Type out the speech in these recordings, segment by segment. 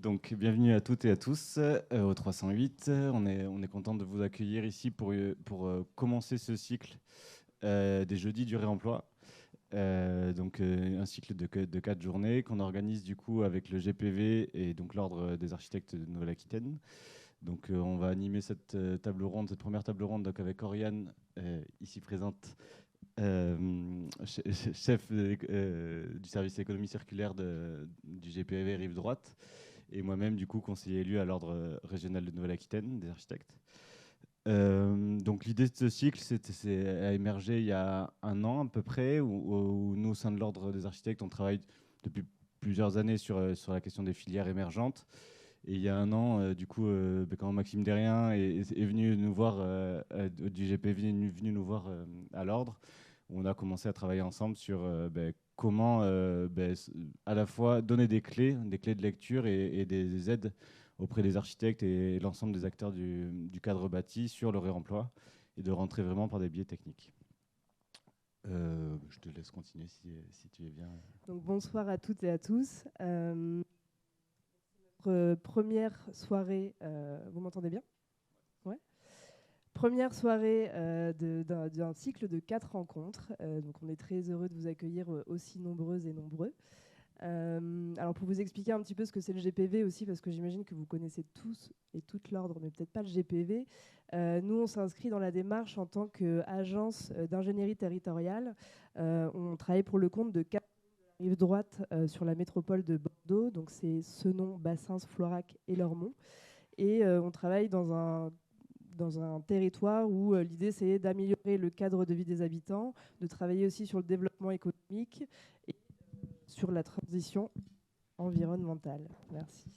Donc, bienvenue à toutes et à tous au 308. On est content de vous accueillir ici pour commencer ce cycle des jeudis du réemploi. Un cycle de 4 journées qu'on organise du coup avec le GPV et donc l'Ordre des architectes de Nouvelle-Aquitaine. Donc, on va animer cette table ronde, cette première table ronde donc avec Oriane, ici présente, chef du service économie circulaire du GPV Rive Droite, et moi-même, du coup, conseiller élu à l'Ordre régional de Nouvelle-Aquitaine des architectes. Donc l'idée de ce cycle, a émergé il y a un an à peu près, où nous, au sein de l'Ordre des architectes, on travaille depuis plusieurs années sur la question des filières émergentes. Et il y a un an, quand Maxime Derrien est venu nous voir, du GPV, venu nous voir à l'Ordre, on a commencé à travailler ensemble sur comment à la fois donner des clés de lecture et des aides auprès des architectes et l'ensemble des acteurs du cadre bâti sur le réemploi, et de rentrer vraiment par des biais techniques. Je te laisse continuer si tu es bien. Donc, bonsoir à toutes et à tous. Notre première soirée, vous m'entendez bien? Ouais. Première soirée d'un cycle de 4 rencontres. Donc on est très heureux de vous accueillir aussi nombreuses et nombreux. Alors pour vous expliquer un petit peu ce que c'est le GPV aussi, parce que j'imagine que vous connaissez tous et toutes l'ordre, mais peut-être pas le GPV. Nous, on s'inscrit dans la démarche en tant qu'agence d'ingénierie territoriale. On travaille pour le compte de 4 rive droite sur la métropole de Bordeaux. Donc c'est Senon, Bassins, Florac et Lormont. Et on travaille dans un territoire où l'idée c'est d'améliorer le cadre de vie des habitants, de travailler aussi sur le développement économique et sur la transition environnementale. Merci.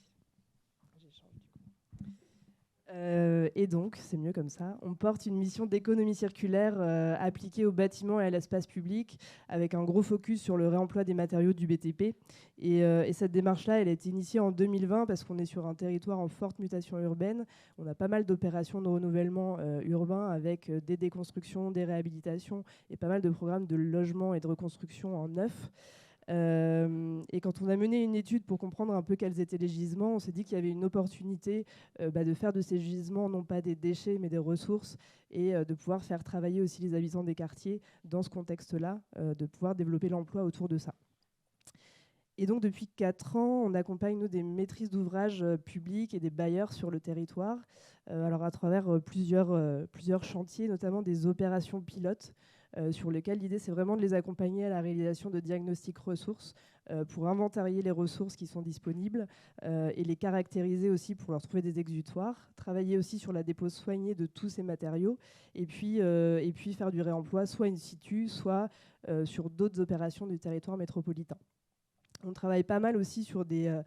Et donc, c'est mieux comme ça, on porte une mission d'économie circulaire appliquée au bâtiment et à l'espace public, avec un gros focus sur le réemploi des matériaux du BTP. Et cette démarche-là, elle a été initiée en 2020 parce qu'on est sur un territoire en forte mutation urbaine. On a pas mal d'opérations de renouvellement urbain avec des déconstructions, des réhabilitations et pas mal de programmes de logement et de reconstruction en neuf. Et quand on a mené une étude pour comprendre un peu quels étaient les gisements, on s'est dit qu'il y avait une opportunité de faire de ces gisements non pas des déchets mais des ressources, et de pouvoir faire travailler aussi les habitants des quartiers dans ce contexte-là, de pouvoir développer l'emploi autour de ça. Et donc depuis 4 ans, on accompagne nous des maîtrises d'ouvrage publics et des bailleurs sur le territoire, alors à travers plusieurs chantiers, notamment des opérations pilotes, sur lesquelles l'idée c'est vraiment de les accompagner à la réalisation de diagnostics ressources pour inventarier les ressources qui sont disponibles et les caractériser aussi pour leur trouver des exutoires, travailler aussi sur la dépose soignée de tous ces matériaux, et puis faire du réemploi soit in situ, soit sur d'autres opérations du territoire métropolitain. On travaille pas mal aussi sur des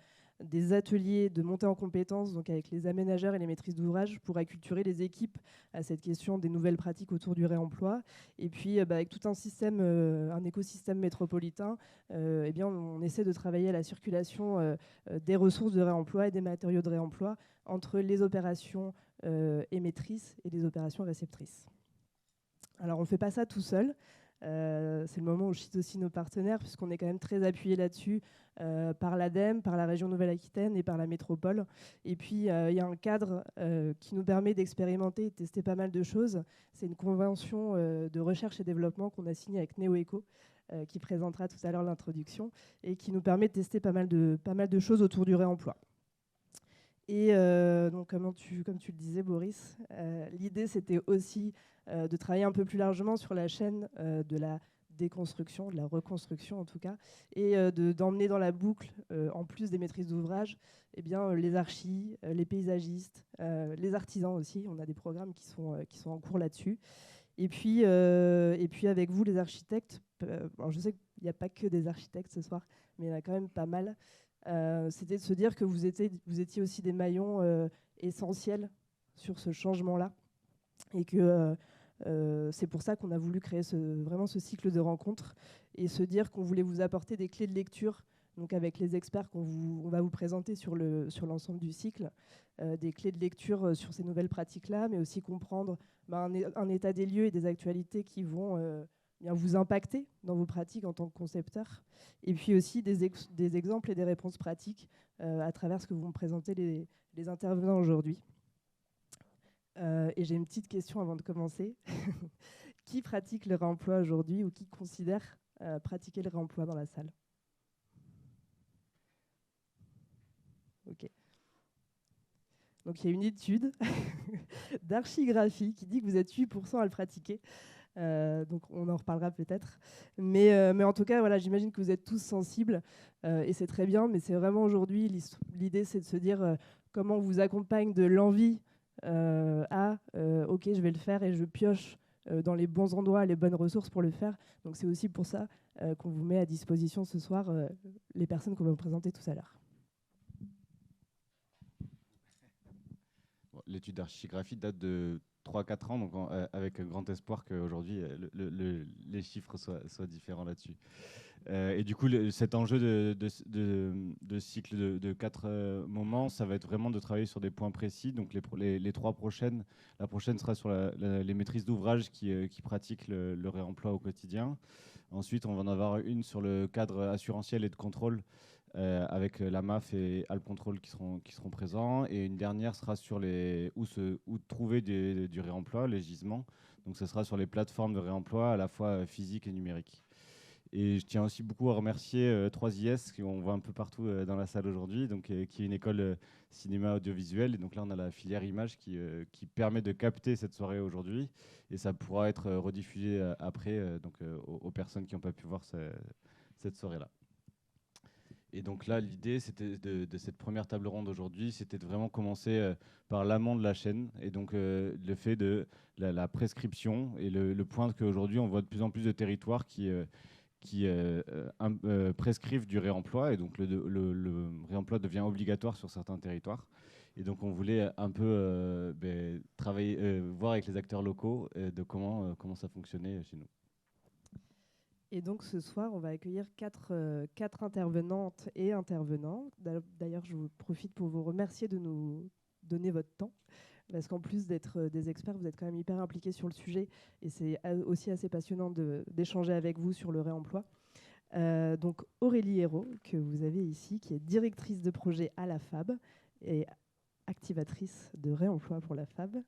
ateliers de montée en compétences, donc avec les aménageurs et les maîtrises d'ouvrage, pour acculturer les équipes à cette question des nouvelles pratiques autour du réemploi. Et puis avec tout un système, un écosystème métropolitain, eh bien, on essaie de travailler à la circulation des ressources de réemploi et des matériaux de réemploi entre les opérations émettrices et les opérations réceptrices. Alors on ne fait pas ça tout seul. C'est le moment où je cite aussi nos partenaires, puisqu'on est quand même très appuyé là-dessus par l'ADEME, par la région Nouvelle-Aquitaine et par la métropole. Et puis, il y a un cadre qui nous permet d'expérimenter et de tester pas mal de choses. C'est une convention de recherche et développement qu'on a signée avec NeoEco, qui présentera tout à l'heure l'introduction, et qui nous permet de tester pas mal de choses autour du réemploi. Et donc, comme tu le disais, Boris, l'idée, c'était aussi de travailler un peu plus largement sur la chaîne de la déconstruction, de la reconstruction en tout cas, et d'emmener dans la boucle, en plus des maîtrises d'ouvrage, eh bien, les archis, les paysagistes, les artisans aussi. On a des programmes qui sont en cours là-dessus. Et puis avec vous, les architectes, alors je sais qu'il n'y a pas que des architectes ce soir, mais il y en a quand même pas mal. C'était de se dire que vous étiez aussi des maillons essentiels sur ce changement-là, et que c'est pour ça qu'on a voulu créer vraiment ce cycle de rencontres, et se dire qu'on voulait vous apporter des clés de lecture, donc avec les experts on va vous présenter sur l'ensemble du cycle, des clés de lecture sur ces nouvelles pratiques-là, mais aussi comprendre un état des lieux et des actualités qui vont vous impacter dans vos pratiques en tant que concepteur, et puis aussi des exemples et des réponses pratiques à travers ce que vont me présenter les intervenants aujourd'hui. Et j'ai une petite question avant de commencer. Qui pratique le réemploi aujourd'hui ou qui considère pratiquer le réemploi dans la salle? Ok. Donc il y a une étude d'archigraphie qui dit que vous êtes 8% à le pratiquer. Donc on en reparlera peut-être. Mais en tout cas, voilà, j'imagine que vous êtes tous sensibles et c'est très bien. Mais c'est vraiment aujourd'hui, l'idée, c'est de se dire comment on vous accompagne de l'envie à OK, je vais le faire et je pioche dans les bons endroits, les bonnes ressources pour le faire. Donc c'est aussi pour ça qu'on vous met à disposition ce soir les personnes qu'on va vous présenter tout à l'heure. L'étude d'archigraphie date de 3-4 ans, donc avec grand espoir qu'aujourd'hui les chiffres soient différents là-dessus. Et du coup, cet enjeu de cycle de 4 moments, ça va être vraiment de travailler sur des points précis. Donc les 3 prochaines, la prochaine sera sur les maîtrises d'ouvrage qui pratiquent le réemploi au quotidien. Ensuite, on va en avoir une sur le cadre assurantiel et de contrôle avec la MAF et Alpcontrol qui seront présents. Et une dernière sera sur où trouver du réemploi, les gisements. Donc ce sera sur les plateformes de réemploi à la fois physiques et numériques. Et je tiens aussi beaucoup à remercier 3IS, qu'on voit un peu partout dans la salle aujourd'hui, donc, qui est une école cinéma audiovisuel. Et donc là, on a la filière image qui permet de capter cette soirée aujourd'hui. Et ça pourra être rediffusé après aux personnes qui n'ont pas pu voir cette soirée-là. Et donc là, l'idée c'était de cette première table ronde aujourd'hui, c'était de vraiment commencer par l'amont de la chaîne. Et donc le fait de la prescription et le point qu'aujourd'hui, on voit de plus en plus de territoires qui prescrivent du réemploi. Et donc le réemploi devient obligatoire sur certains territoires. Et donc on voulait un peu travailler, voir avec les acteurs locaux de comment ça fonctionnait chez nous. Et donc ce soir, on va accueillir quatre intervenantes et intervenants. D'ailleurs, je vous profite pour vous remercier de nous donner votre temps, parce qu'en plus d'être des experts, vous êtes quand même hyper impliqués sur le sujet, et c'est aussi assez passionnant d'échanger avec vous sur le réemploi. Donc Aurélie Hérault, que vous avez ici, qui est directrice de projet à la FAB et activatrice de réemploi pour la FAB.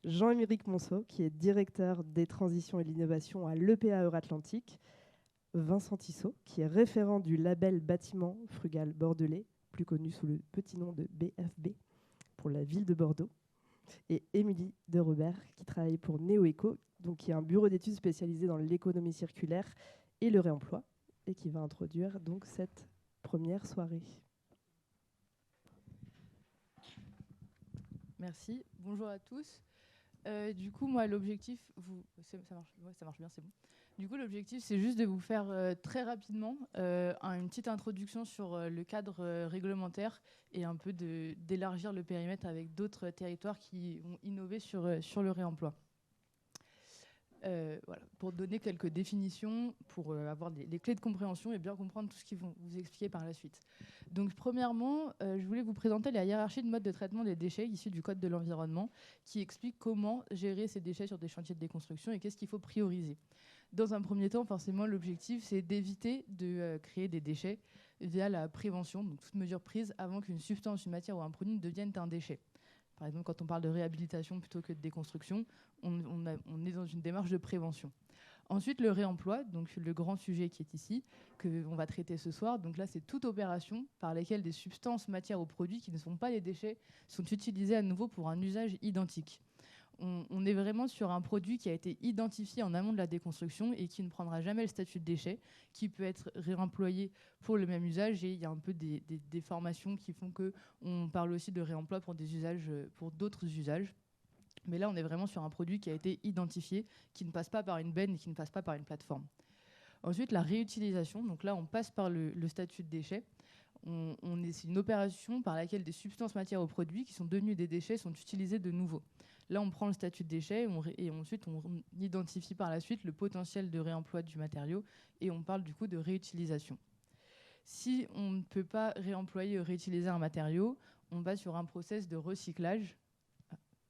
Jean-Émeric Monceau, qui est directeur des transitions et de l'innovation à l'EPA Euratlantique. Vincent Tissot, qui est référent du label bâtiment frugal bordelais, plus connu sous le petit nom de BFB, pour la ville de Bordeaux. Et Émilie de Robert, qui travaille pour NeoEco, donc qui est un bureau d'études spécialisé dans l'économie circulaire et le réemploi, et qui va introduire donc cette première soirée. Merci. Bonjour à tous. Du coup, moi, l'objectif, ça marche bien, c'est bon. Du coup, l'objectif, c'est juste de vous faire très rapidement une petite introduction sur le cadre réglementaire et un peu d'élargir le périmètre avec d'autres territoires qui ont innové sur le réemploi. Voilà, pour donner quelques définitions, pour avoir les clés de compréhension et bien comprendre tout ce qu'ils vont vous expliquer par la suite. Donc, premièrement, je voulais vous présenter la hiérarchie de mode de traitement des déchets issue du Code de l'environnement qui explique comment gérer ces déchets sur des chantiers de déconstruction et qu'est-ce qu'il faut prioriser. Dans un premier temps, forcément, l'objectif, c'est d'éviter de créer des déchets via la prévention, donc toute mesure prise avant qu'une substance, une matière ou un produit ne devienne un déchet. Par exemple, quand on parle de réhabilitation plutôt que de déconstruction, on est dans une démarche de prévention. Ensuite, le réemploi, donc le grand sujet qui est ici, qu'on va traiter ce soir. Donc là, c'est toute opération par laquelle des substances, matières ou produits qui ne sont pas des déchets sont utilisés à nouveau pour un usage identique. On est vraiment sur un produit qui a été identifié en amont de la déconstruction et qui ne prendra jamais le statut de déchet, qui peut être réemployé pour le même usage. Et il y a un peu des formations qui font qu'on parle aussi de réemploi pour d'autres usages. Mais là, on est vraiment sur un produit qui a été identifié, qui ne passe pas par une benne et qui ne passe pas par une plateforme. Ensuite, la réutilisation. Donc là, on passe par le statut de déchet. C'est une opération par laquelle des substances, matières ou produits qui sont devenus des déchets sont utilisés de nouveau. Là, on prend le statut de déchet et ensuite on identifie par la suite le potentiel de réemploi du matériau et on parle du coup de réutilisation. Si on ne peut pas réemployer ou réutiliser un matériau, on va sur un process de recyclage.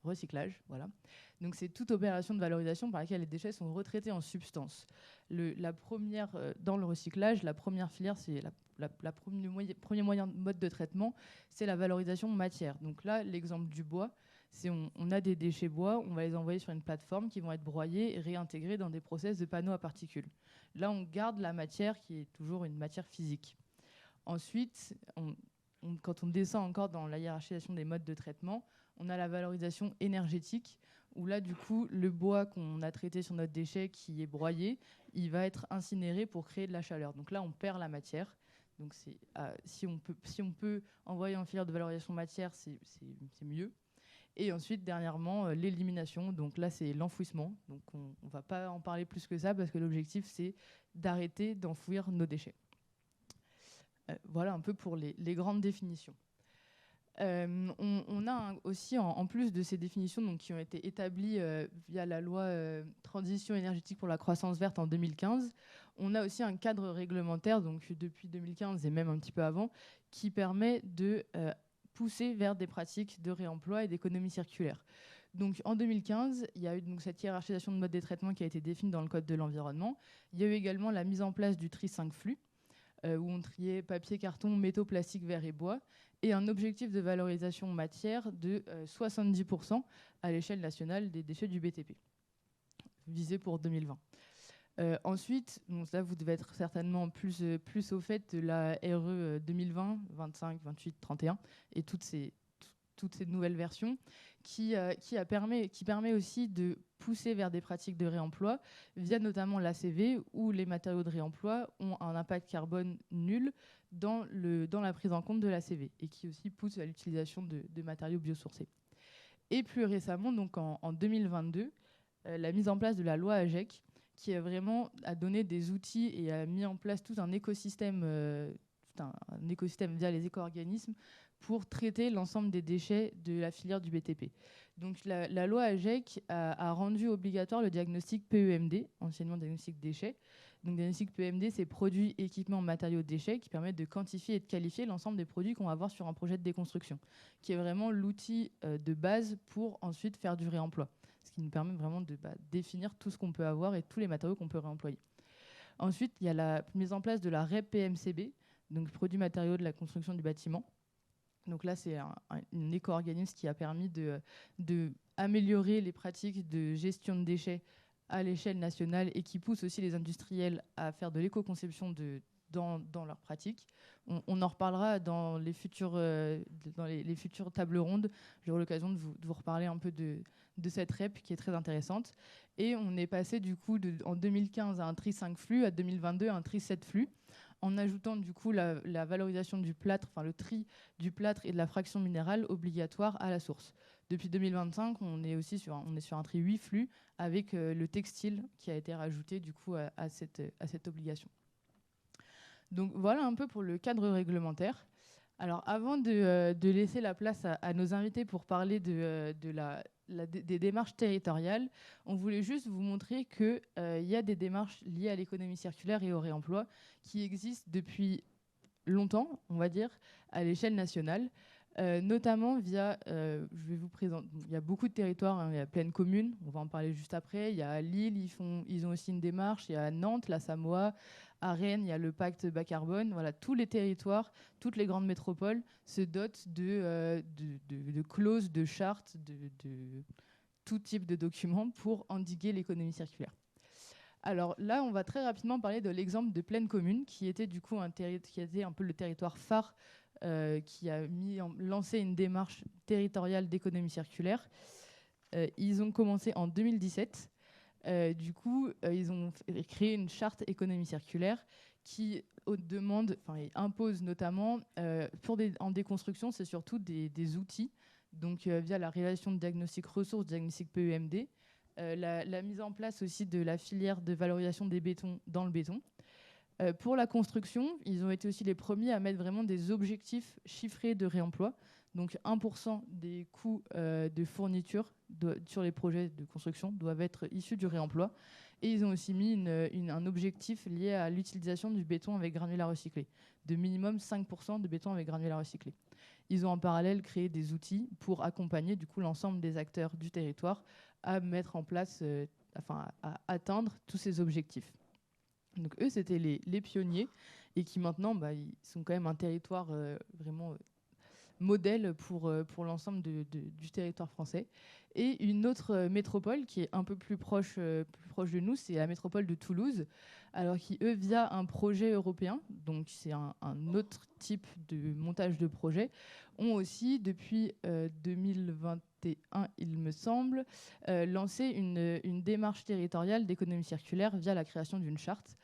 recyclage. Voilà. Donc c'est toute opération de valorisation par laquelle les déchets sont retraités en substance. Dans le recyclage, la première filière, c'est le premier moyen de mode de traitement, c'est la valorisation matière. Donc là, l'exemple du bois, c'est on a des déchets bois, on va les envoyer sur une plateforme qui vont être broyés et réintégrés dans des process de panneaux à particules. Là, on garde la matière qui est toujours une matière physique. Ensuite, quand on descend encore dans la hiérarchisation des modes de traitement, on a la valorisation énergétique, où là, du coup, le bois qu'on a traité sur notre déchet qui est broyé, il va être incinéré pour créer de la chaleur. Donc là, on perd la matière. Donc si on peut envoyer en filière de valorisation matière, c'est mieux. Et ensuite, dernièrement, l'élimination. Donc là, c'est l'enfouissement. Donc on ne va pas en parler plus que ça parce que l'objectif, c'est d'arrêter d'enfouir nos déchets. Voilà un peu pour les grandes définitions. On a aussi, en plus de ces définitions donc, qui ont été établies via la loi Transition énergétique pour la croissance verte en 2015, on a aussi un cadre réglementaire, donc depuis 2015 et même un petit peu avant, qui permet de pousser vers des pratiques de réemploi et d'économie circulaire. Donc, en 2015, il y a eu donc, cette hiérarchisation de mode de traitement qui a été définie dans le Code de l'environnement. Il y a eu également la mise en place du tri 5 flux, où on triait papier, carton, métaux, plastique, verre et bois, et un objectif de valorisation matière de 70% à l'échelle nationale des déchets du BTP, visé pour 2020. Ensuite, là, vous devez être certainement plus au fait de la RE 2020, 25, 28, 31, et toutes ces nouvelles versions qui permet aussi de pousser vers des pratiques de réemploi via notamment l'ACV où les matériaux de réemploi ont un impact carbone nul dans la prise en compte de l'ACV et qui aussi pousse à l'utilisation de matériaux biosourcés. Et plus récemment, donc en 2022, la mise en place de la loi AGEC qui a donné des outils et a mis en place tout un écosystème via les éco-organismes pour traiter l'ensemble des déchets de la filière du BTP. Donc la loi AGEC a rendu obligatoire le diagnostic PEMD, anciennement diagnostic déchets. Donc diagnostic PEMD, c'est produits, équipements, matériaux, déchets, qui permettent de quantifier et de qualifier l'ensemble des produits qu'on va avoir sur un projet de déconstruction, qui est vraiment l'outil de base pour ensuite faire du réemploi, ce qui nous permet vraiment de définir tout ce qu'on peut avoir et tous les matériaux qu'on peut réemployer. Ensuite, il y a la mise en place de la REP PMCB, donc produits matériaux de la construction du bâtiment. Donc là, c'est un éco-organisme qui a permis de améliorer les pratiques de gestion de déchets à l'échelle nationale et qui pousse aussi les industriels à faire de l'éco-conception dans leurs pratiques. On en reparlera dans les futures tables rondes. J'aurai l'occasion de vous reparler un peu de cette REP qui est très intéressante. Et on est passé du coup en 2015 à un tri 5 flux, à 2022 à un tri 7 flux, en ajoutant du coup la valorisation du plâtre, enfin le tri du plâtre et de la fraction minérale obligatoire à la source. Depuis 2025, on est sur un tri 8 flux avec le textile qui a été rajouté du coup à cette obligation. Donc voilà un peu pour le cadre réglementaire. Alors avant de laisser la place à nos invités pour parler des démarches territoriales, on voulait juste vous montrer qu'il y a des démarches liées à l'économie circulaire et au réemploi qui existent depuis longtemps, on va dire, à l'échelle nationale. Notamment via, je vais vous présenter, il y a beaucoup de territoires, hein, il y a plein de communes, on va en parler juste après, il y a à Lille, ils ont aussi une démarche, il y a à Nantes, la Samoa, à Rennes, il y a le pacte bas carbone, voilà, tous les territoires, toutes les grandes métropoles se dotent de clauses, de chartes, de tout type de documents pour endiguer l'économie circulaire. Alors là, on va très rapidement parler de l'exemple de Plaine Commune, qui était du coup qui était un peu le territoire phare qui a lancé une démarche territoriale d'économie circulaire. Ils ont commencé en 2017. Du coup, ils ont créé une charte économie circulaire qui impose notamment, en déconstruction, c'est surtout des outils, donc via la réalisation de diagnostic ressources, diagnostic PEMD, la mise en place aussi de la filière de valorisation des bétons dans le béton. Pour la construction, ils ont été aussi les premiers à mettre vraiment des objectifs chiffrés de réemploi. Donc 1% des coûts de fourniture sur les projets de construction doivent être issus du réemploi. Et ils ont aussi mis un objectif lié à l'utilisation du béton avec granulats recyclés, de minimum 5% de béton avec granulats recyclés. Ils ont en parallèle créé des outils pour accompagner du coup l'ensemble des acteurs du territoire à mettre en place, à atteindre tous ces objectifs. Donc eux, c'était les pionniers et qui maintenant, ils sont quand même un territoire vraiment modèle pour l'ensemble du territoire français. Et une autre métropole qui est un peu plus proche de nous, c'est la métropole de Toulouse, alors qui, eux, via un projet européen, donc c'est un autre type de montage de projet, ont aussi, depuis 2021, il me semble, lancé une démarche territoriale d'économie circulaire via la création d'une charte.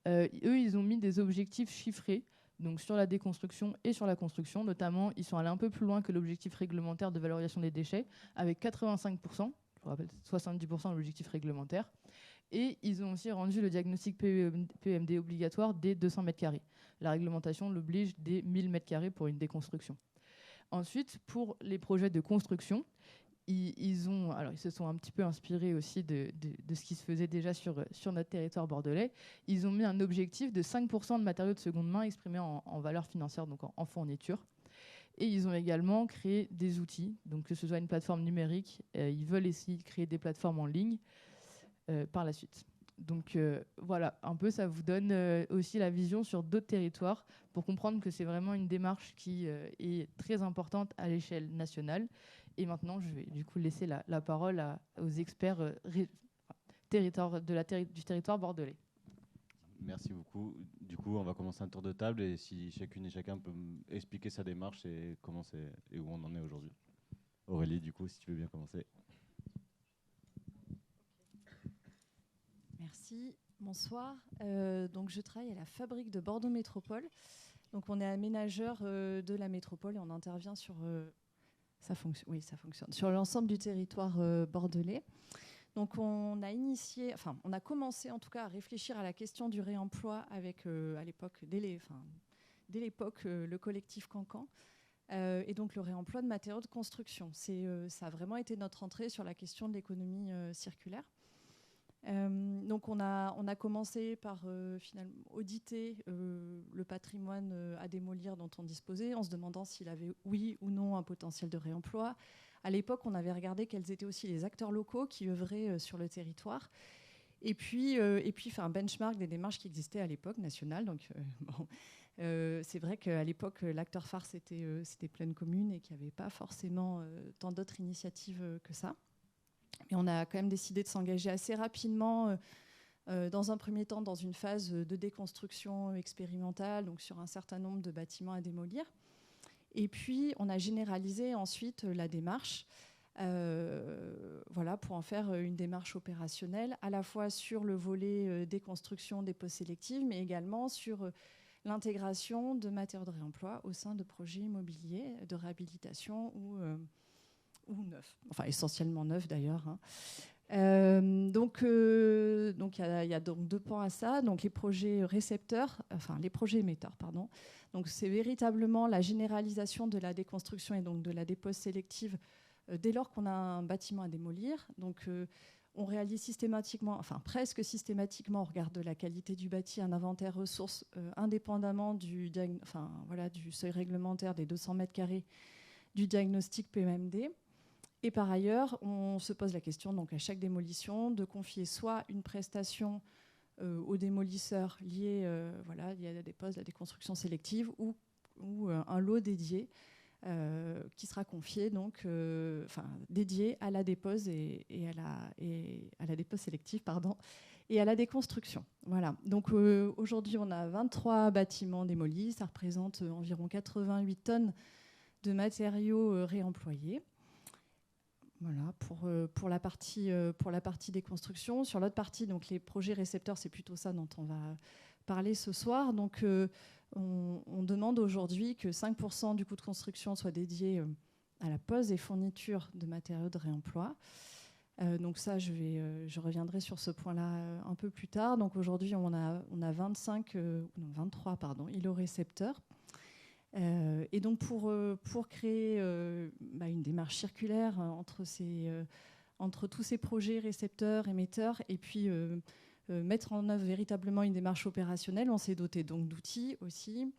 Eux, ils ont mis des objectifs chiffrés, donc sur la déconstruction et sur la construction. Notamment, ils sont allés un peu plus loin que l'objectif réglementaire de valorisation des déchets, avec 85%, je vous rappelle 70% de l'objectif réglementaire. Et ils ont aussi rendu le diagnostic PEMD obligatoire dès 200 m². La réglementation l'oblige dès 1000 m² pour une déconstruction. Ensuite, pour les projets de construction, ils se sont un petit peu inspirés aussi de ce qui se faisait déjà sur notre territoire bordelais. Ils ont mis un objectif de 5% de matériaux de seconde main exprimés en valeur financière, donc en fourniture. Et ils ont également créé des outils, donc que ce soit une plateforme numérique, ils veulent essayer de créer des plateformes en ligne par la suite. Donc voilà, un peu ça vous donne aussi la vision sur d'autres territoires pour comprendre que c'est vraiment une démarche qui est très importante à l'échelle nationale. Et maintenant, je vais du coup laisser la parole aux experts du territoire bordelais. Merci beaucoup. Du coup, on va commencer un tour de table et si chacune et chacun peut expliquer sa démarche et comment c'est et où on en est aujourd'hui. Aurélie, du coup, si tu veux bien commencer. Merci. Bonsoir. Donc, je travaille à la fabrique de Bordeaux Métropole. Donc, on est aménageur de la métropole et on intervient sur... Ça fonctionne. Sur l'ensemble du territoire bordelais. Donc on a commencé en tout cas à réfléchir à la question du réemploi avec à l'époque, dès l'époque, le collectif Cancan. Et donc le réemploi de matériaux de construction. Ça a vraiment été notre entrée sur la question de l'économie circulaire. Donc on a commencé par finalement auditer le patrimoine à démolir dont on disposait, en se demandant s'il avait oui ou non un potentiel de réemploi. À l'époque, on avait regardé quels étaient aussi les acteurs locaux qui œuvraient sur le territoire. Et puis faire un benchmark des démarches qui existaient à l'époque nationales. Donc c'est vrai qu'à l'époque, l'acteur phare c'était Plaine Commune et qu'il n'y avait pas forcément tant d'autres initiatives que ça. Mais on a quand même décidé de s'engager assez rapidement, dans un premier temps, dans une phase de déconstruction expérimentale, donc sur un certain nombre de bâtiments à démolir. Et puis, on a généralisé ensuite la démarche, pour en faire une démarche opérationnelle, à la fois sur le volet déconstruction des postes sélectifs, mais également sur l'intégration de matériaux de réemploi au sein de projets immobiliers de réhabilitation ou neuf, enfin essentiellement neuf d'ailleurs. Donc il y a donc deux pans à ça. Donc les projets émetteurs, pardon. Donc c'est véritablement la généralisation de la déconstruction et donc de la dépose sélective dès lors qu'on a un bâtiment à démolir. Donc on réalise presque systématiquement, on regarde la qualité du bâti, un inventaire ressources indépendamment du seuil réglementaire des 200 m² du diagnostic PEMD. Et par ailleurs, on se pose la question, donc à chaque démolition, de confier soit une prestation aux démolisseurs liée à la dépose, la déconstruction sélective, ou un lot dédié qui sera confié, dédié à la dépose et à la dépose sélective, et à la déconstruction. Voilà. Donc aujourd'hui, on a 23 bâtiments démolis, ça représente environ 88 tonnes de matériaux réemployés. Voilà, pour la partie déconstruction. Sur l'autre partie, donc les projets récepteurs, c'est plutôt ça dont on va parler ce soir. Donc, on demande aujourd'hui que 5% du coût de construction soit dédié à la pose et fourniture de matériaux de réemploi. Donc ça, je reviendrai sur ce point-là un peu plus tard. Donc aujourd'hui, on a 23 îlots récepteurs. Et donc pour créer une démarche circulaire entre entre tous ces projets récepteurs, émetteurs, et puis mettre en œuvre véritablement une démarche opérationnelle. On s'est doté donc d'outils aussi,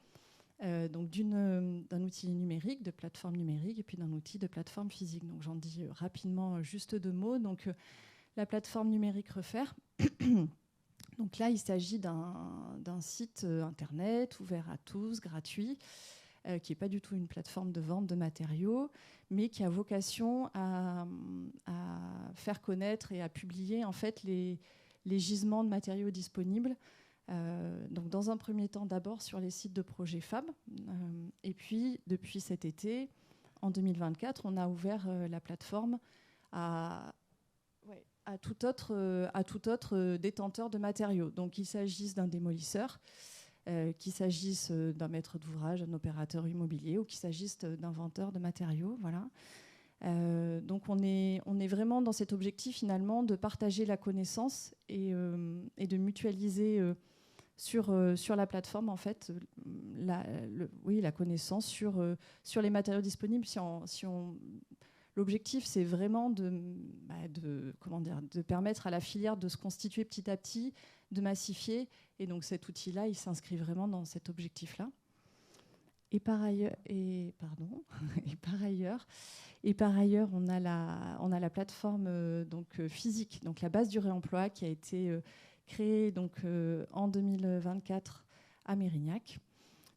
donc d'un outil numérique, de plateforme numérique, et puis d'un outil de plateforme physique. Donc j'en dis rapidement juste 2 mots. Donc la plateforme numérique Refaire. Donc là, il s'agit d'un site internet ouvert à tous, gratuit, qui n'est pas du tout une plateforme de vente de matériaux, mais qui a vocation à faire connaître et à publier en fait les gisements de matériaux disponibles. Donc dans un premier temps, d'abord sur les sites de projet Fab. Et puis, depuis cet été, en 2024, on a ouvert la plateforme à tout autre détenteur de matériaux. Donc qu'il s'agisse d'un démolisseur, qu'il s'agisse d'un maître d'ouvrage, d'un opérateur immobilier, ou qu'il s'agisse d'un vendeur de matériaux. Voilà. Donc on est vraiment dans cet objectif finalement de partager la connaissance et de mutualiser sur la plateforme en fait la connaissance sur les matériaux disponibles. L'objectif, c'est vraiment de permettre à la filière de se constituer petit à petit, de massifier. Et donc cet outil-là, il s'inscrit vraiment dans cet objectif-là. Et par ailleurs, on a la plateforme physique, donc la base du réemploi qui a été créée en 2024 à Mérignac.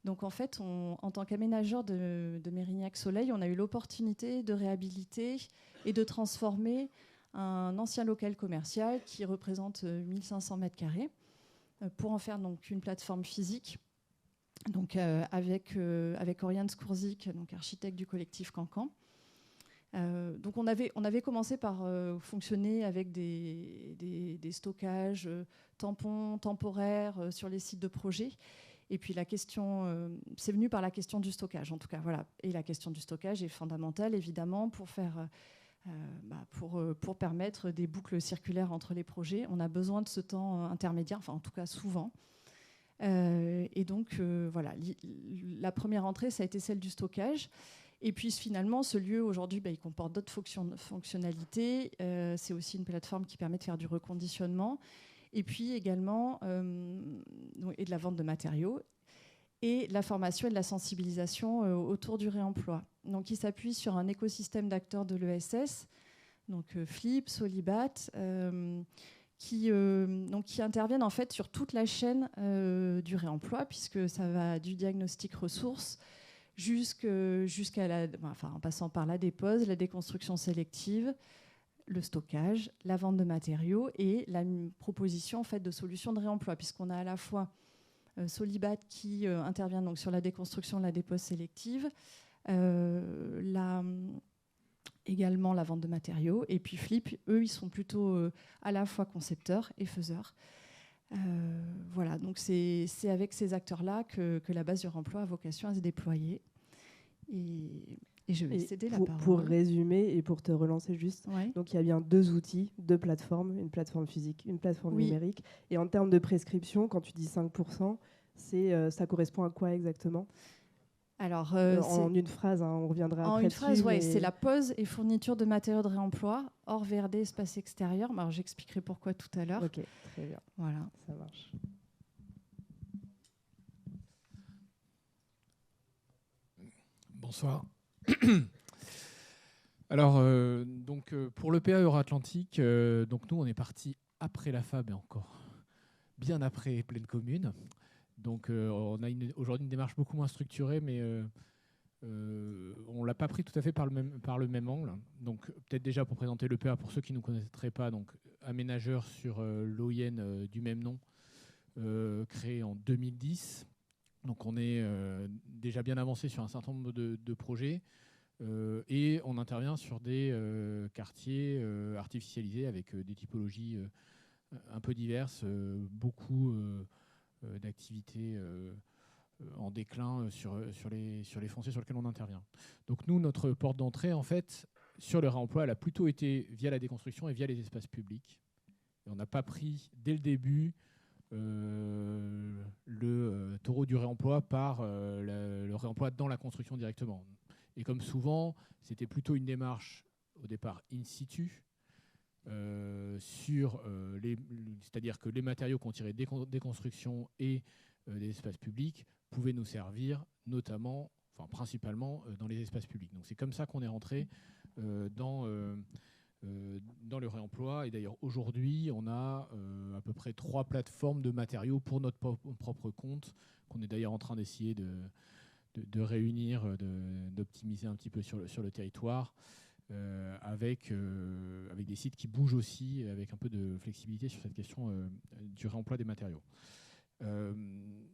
Donc en fait, en tant qu'aménageur de Mérignac Soleil, on a eu l'opportunité de réhabiliter et de transformer un ancien local commercial qui représente 1500 m² pour en faire donc une plateforme physique. Donc avec Oriane Skourzik, donc architecte du collectif Cancan. Donc on avait commencé par fonctionner avec des stockages tampons temporaires sur les sites de projet. Et puis la question, c'est venu par la question du stockage, en tout cas, voilà. Et la question du stockage est fondamentale, évidemment, pour permettre des boucles circulaires entre les projets. On a besoin de ce temps intermédiaire, enfin en tout cas souvent. Et donc voilà, la première entrée, ça a été celle du stockage. Et puis finalement, ce lieu aujourd'hui, il comporte d'autres fonctionnalités. C'est aussi une plateforme qui permet de faire du reconditionnement. Et puis également et de la vente de matériaux et la formation et de la sensibilisation autour du réemploi. Donc il s'appuie sur un écosystème d'acteurs de l'ESS, donc Flip, Solibat, qui interviennent en fait sur toute la chaîne du réemploi, puisque ça va du diagnostic ressources en passant par la dépose, la déconstruction sélective, le stockage, la vente de matériaux et la proposition en fait, de solutions de réemploi, puisqu'on a à la fois Solibat qui intervient donc, sur la déconstruction, la dépose sélective, également la vente de matériaux, et puis Flip, eux, ils sont plutôt à la fois concepteurs et faiseurs. Voilà, donc c'est avec ces acteurs-là que la base du réemploi a vocation à se déployer. Et je vais céder la parole. Pour résumer et pour te relancer juste, donc il y a bien 2 outils, 2 plateformes, une plateforme physique, une plateforme numérique. Et en termes de prescription, quand tu dis 5%, ça correspond à quoi exactement ? Alors, en une phrase, on reviendra après. En une phrase, c'est la pose et fourniture de matériaux de réemploi, hors VRD, espace extérieur. Alors, j'expliquerai pourquoi tout à l'heure. Ok, très bien. Voilà. Ça marche. Bonsoir. Alors, pour le PA Euro-Atlantique, donc nous, on est parti après la FAB et encore bien après Pleine Commune. Donc, on a aujourd'hui une démarche beaucoup moins structurée, mais on ne l'a pas pris tout à fait par le même angle. Donc, peut-être déjà pour présenter le PA, pour ceux qui ne nous connaîtraient pas, donc aménageur sur l'OIN du même nom, créé en 2010. Donc on est déjà bien avancé sur un certain nombre de projets et on intervient sur des quartiers artificialisés avec des typologies un peu diverses, beaucoup d'activités en déclin sur les fonciers sur lesquels on intervient. Donc nous, notre porte d'entrée, en fait, sur le réemploi, elle a plutôt été via la déconstruction et via les espaces publics. Et on n'a pas pris dès le début le taureau du réemploi par le réemploi dans la construction directement. Et comme souvent, c'était plutôt une démarche au départ in situ, c'est-à-dire que les matériaux qu'on tirait des constructions et des espaces publics pouvaient nous servir notamment, enfin principalement dans les espaces publics. Donc c'est comme ça qu'on est rentré dans le réemploi. Et d'ailleurs aujourd'hui on a à peu près 3 plateformes de matériaux pour notre propre compte, qu'on est d'ailleurs en train d'essayer de réunir, d'optimiser un petit peu sur le territoire. Avec des sites qui bougent aussi, avec un peu de flexibilité sur cette question du réemploi des matériaux.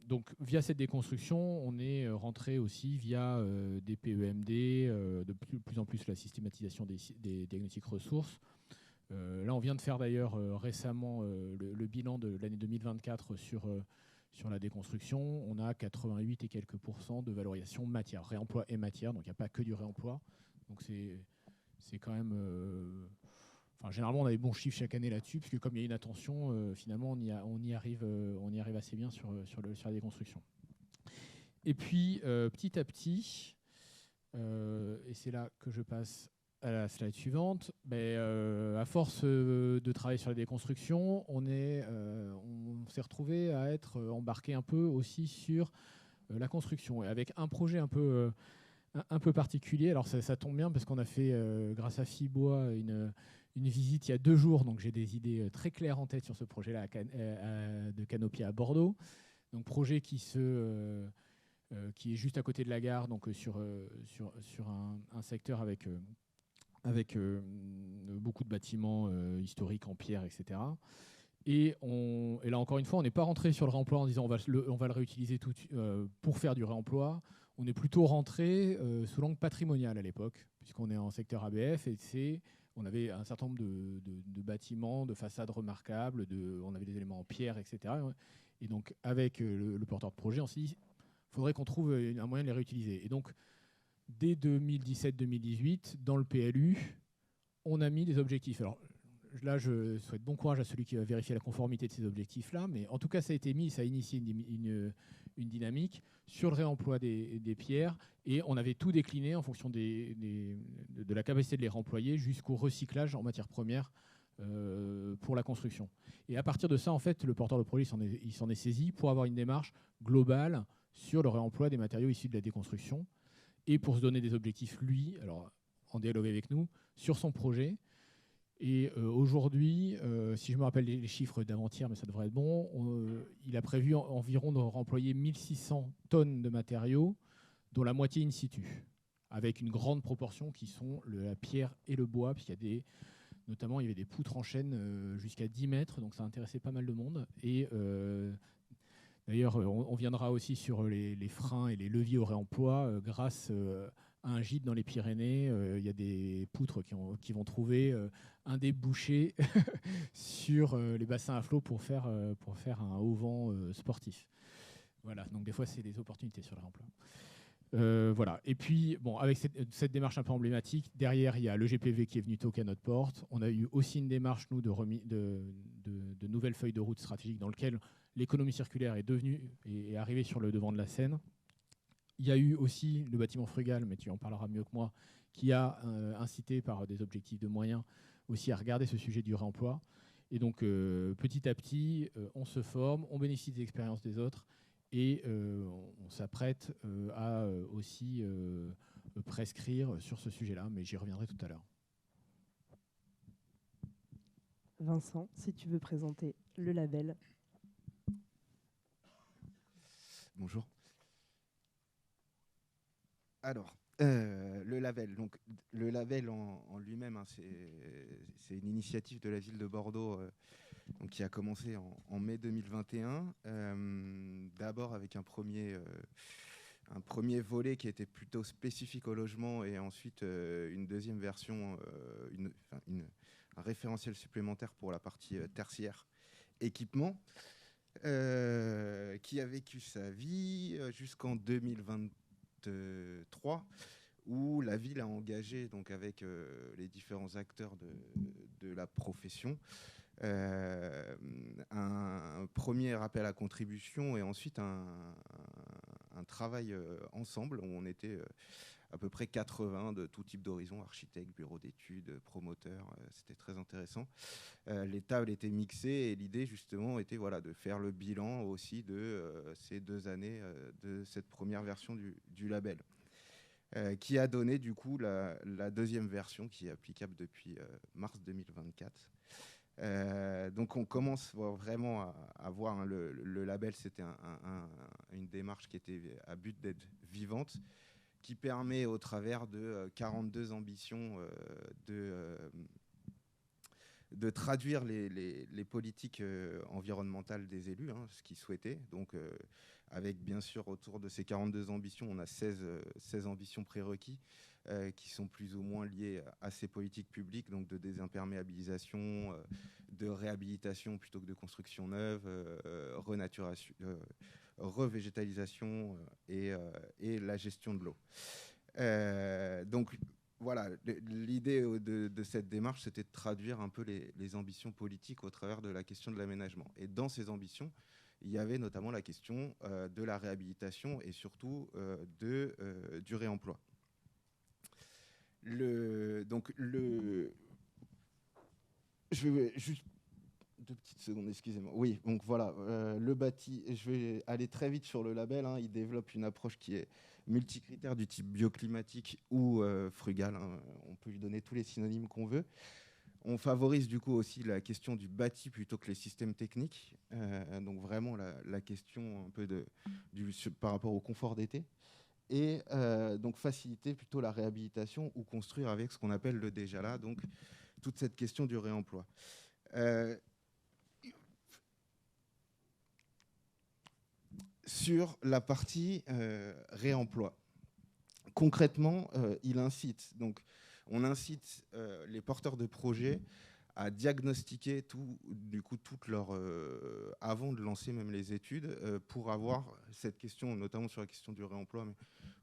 Donc via cette déconstruction, on est rentré aussi via des PEMD, de plus en plus la systématisation des diagnostics ressources. Là, on vient de faire d'ailleurs récemment le bilan de l'année 2024 sur la déconstruction. On a 88 et quelques % de valorisation matière, réemploi et matière, donc il n'y a pas que du réemploi. Donc c'est quand même... généralement, on a des bons chiffres chaque année là-dessus, puisque comme il y a une attention, finalement, on y arrive assez bien sur la déconstruction. Et puis, petit à petit, et c'est là que je passe à la slide suivante, à force de travailler sur la déconstruction, on s'est retrouvé à être embarqué un peu aussi sur la construction, et avec un projet un peu particulier. Alors ça tombe bien parce qu'on a fait, grâce à Fibois, une visite il y a 2 jours, donc j'ai des idées très claires en tête sur ce projet-là de Canopia à Bordeaux. Donc projet qui est juste à côté de la gare, donc sur un secteur avec beaucoup de bâtiments historiques en pierre, etc. Et là, encore une fois, on n'est pas rentré sur le réemploi en disant on va le réutiliser pour faire du réemploi. On est plutôt rentré sous l'angle patrimonial à l'époque, puisqu'on est en secteur ABF, et on avait un certain nombre de bâtiments, de façades remarquables, on avait des éléments en pierre, etc. Et donc, avec le porteur de projet, on s'est dit il faudrait qu'on trouve un moyen de les réutiliser. Et donc, dès 2017-2018, dans le PLU, on a mis des objectifs. Alors là, je souhaite bon courage à celui qui va vérifier la conformité de ces objectifs-là, mais en tout cas, ça a été mis, ça a initié une dynamique sur le réemploi des pierres, et on avait tout décliné en fonction de la capacité de les réemployer jusqu'au recyclage en matière première pour la construction. Et à partir de ça, en fait, le porteur de projet il s'en est saisi pour avoir une démarche globale sur le réemploi des matériaux issus de la déconstruction, et pour se donner des objectifs, lui, alors en dialogue avec nous, sur son projet. Et aujourd'hui, si je me rappelle les chiffres d'avant-hier, mais ça devrait être bon, il a prévu environ de remployer 1600 tonnes de matériaux, dont la moitié in situ, avec une grande proportion qui sont la pierre et le bois, puisqu'il notamment il y avait des poutres en chêne jusqu'à 10 mètres, donc ça intéressait pas mal de monde. Et d'ailleurs, on viendra aussi sur les freins et les leviers au réemploi grâce à un gîte dans les Pyrénées. Il y a des poutres qui vont trouver un débouché sur les bassins à flot pour faire un haut-vent sportif. Voilà, donc des fois, c'est des opportunités sur le réemploi. Voilà. Et puis, bon, avec cette démarche un peu emblématique, derrière, il y a le GPV qui est venu toquer à notre porte. On a eu aussi une démarche, nous, de nouvelles feuilles de route stratégiques dans lesquelles l'économie circulaire est arrivée sur le devant de la scène. Il y a eu aussi le bâtiment frugal, mais tu en parleras mieux que moi, qui a incité par des objectifs de moyens aussi à regarder ce sujet du réemploi. Et donc, petit à petit, on se forme, on bénéficie des expériences des autres, et on s'apprête à aussi prescrire sur ce sujet-là, mais j'y reviendrai tout à l'heure. Vincent, si tu veux présenter le label. Bonjour. Alors, le label. Donc, le label en lui-même, hein, c'est une initiative de la ville de Bordeaux donc, qui a commencé en mai 2021. D'abord avec un premier volet qui était plutôt spécifique au logement, et ensuite une deuxième version, un référentiel supplémentaire pour la partie tertiaire équipement. Qui a vécu sa vie jusqu'en 2023, où la ville a engagé, donc avec les différents acteurs de la profession, un premier appel à contribution, et ensuite un travail ensemble où on était à peu près 80 de tout type d'horizon, architectes, bureaux d'études, promoteurs. C'était très intéressant. Les tables étaient mixées et l'idée justement était de faire le bilan aussi de ces 2 années de cette première version du label. Qui a donné du coup la deuxième version qui est applicable depuis mars 2024. Donc on commence vraiment à voir le label, c'était une démarche qui était à but d'être vivante, qui permet au travers de 42 ambitions de traduire les politiques environnementales des élus, ce qu'ils souhaitaient. Donc, avec bien sûr autour de ces 42 ambitions, on a 16 ambitions prérequis qui sont plus ou moins liées à ces politiques publiques, donc de désimperméabilisation, de réhabilitation plutôt que de construction neuve, renaturation, revégétalisation et la gestion de l'eau. Donc, voilà, l'idée de cette démarche, c'était de traduire un peu les ambitions politiques au travers de la question de l'aménagement. Et dans ces ambitions, il y avait notamment la question de la réhabilitation et surtout du réemploi. Je vais juste 2 petites secondes, excusez-moi. Oui, donc voilà, le bâti, je vais aller très vite sur le label. Il développe une approche qui est multicritère du type bioclimatique ou frugal. On peut lui donner tous les synonymes qu'on veut. On favorise du coup aussi la question du bâti plutôt que les systèmes techniques. Donc vraiment la question un peu par rapport au confort d'été. Et donc faciliter plutôt la réhabilitation ou construire avec ce qu'on appelle le déjà là, donc toute cette question du réemploi. Sur la partie réemploi, concrètement, on incite les porteurs de projets à diagnostiquer toutes leurs avant de lancer même les études pour avoir cette question, notamment sur la question du réemploi, mais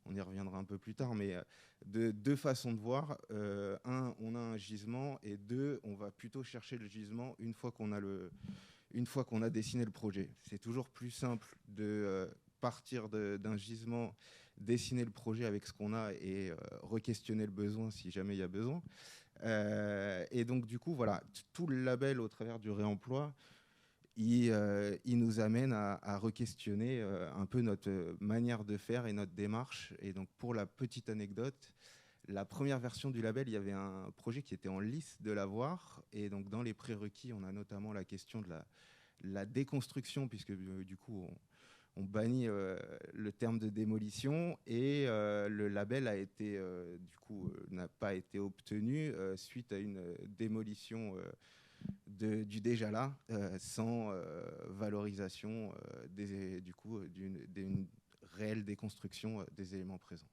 on y reviendra un peu plus tard, mais de 2 façons de voir. On a un gisement et 2, on va plutôt chercher le gisement une fois qu'on a dessiné le projet. C'est toujours plus simple de partir d'un gisement, dessiner le projet avec ce qu'on a et re-questionner le besoin si jamais il y a besoin. Et donc, du coup, voilà, tout le label au travers du réemploi, il nous amène à re-questionner un peu notre manière de faire et notre démarche. Et donc, pour la petite anecdote, la première version du label, il y avait un projet qui était en lice de l'avoir. Et donc, dans les prérequis, on a notamment la question de la déconstruction, puisque du coup, on bannit le terme de démolition. Et le label n'a pas été obtenu suite à une démolition du déjà là, sans valorisation d'une réelle déconstruction des éléments présents.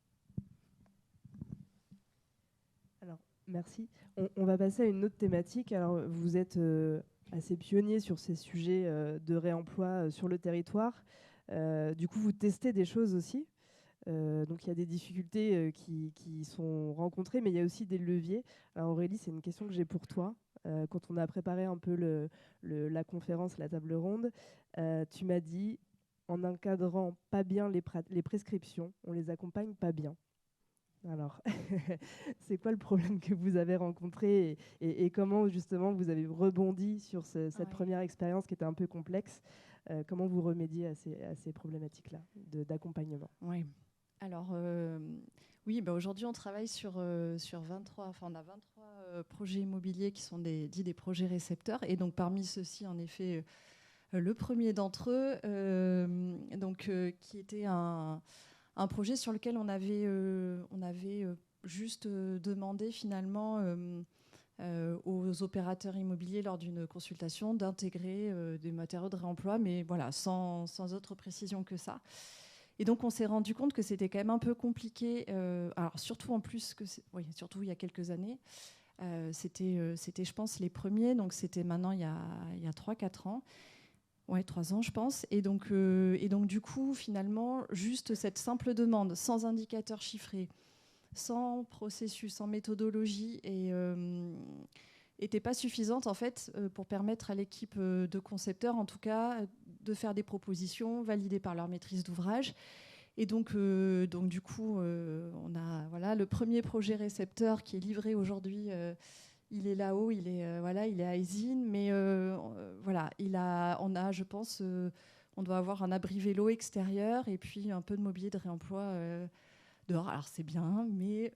Alors, merci. On va passer à une autre thématique. Alors, vous êtes assez pionnier sur ces sujets de réemploi sur le territoire. Du coup, vous testez des choses aussi. Donc, il y a des difficultés qui sont rencontrées, mais il y a aussi des leviers. Alors, Aurélie, c'est une question que j'ai pour toi. Quand on a préparé un peu la conférence, la table ronde, tu m'as dit, en encadrant pas bien les prescriptions, on les accompagne pas bien. Alors, c'est quoi le problème que vous avez rencontré et comment justement vous avez rebondi sur cette première expérience qui était un peu complexe? Comment vous remédiez à ces problématiques-là d'accompagnement? Oui. Alors, aujourd'hui, on travaille sur 23, on a 23 projets immobiliers qui sont dits des projets récepteurs. Et donc, parmi ceux-ci, en effet, le premier d'entre eux, qui était un projet sur lequel on avait juste demandé finalement aux opérateurs immobiliers lors d'une consultation d'intégrer des matériaux de réemploi, mais voilà, sans autre précision que ça. Et donc on s'est rendu compte que c'était quand même un peu compliqué, alors surtout surtout il y a quelques années. C'était, je pense, les premiers, donc c'était maintenant il y a 3-4 ans. Ouais, 3 ans, je pense. Et donc, du coup, finalement, juste cette simple demande, sans indicateur chiffré, sans processus, sans méthodologie, n'était pas suffisante, en fait, pour permettre à l'équipe de concepteurs, en tout cas, de faire des propositions validées par leur maîtrise d'ouvrage. Et donc du coup, on a le premier projet récepteur qui est livré aujourd'hui. Il est là-haut, il est à Eysines, mais on a, je pense, on doit avoir un abri vélo extérieur et puis un peu de mobilier de réemploi dehors. Alors c'est bien, mais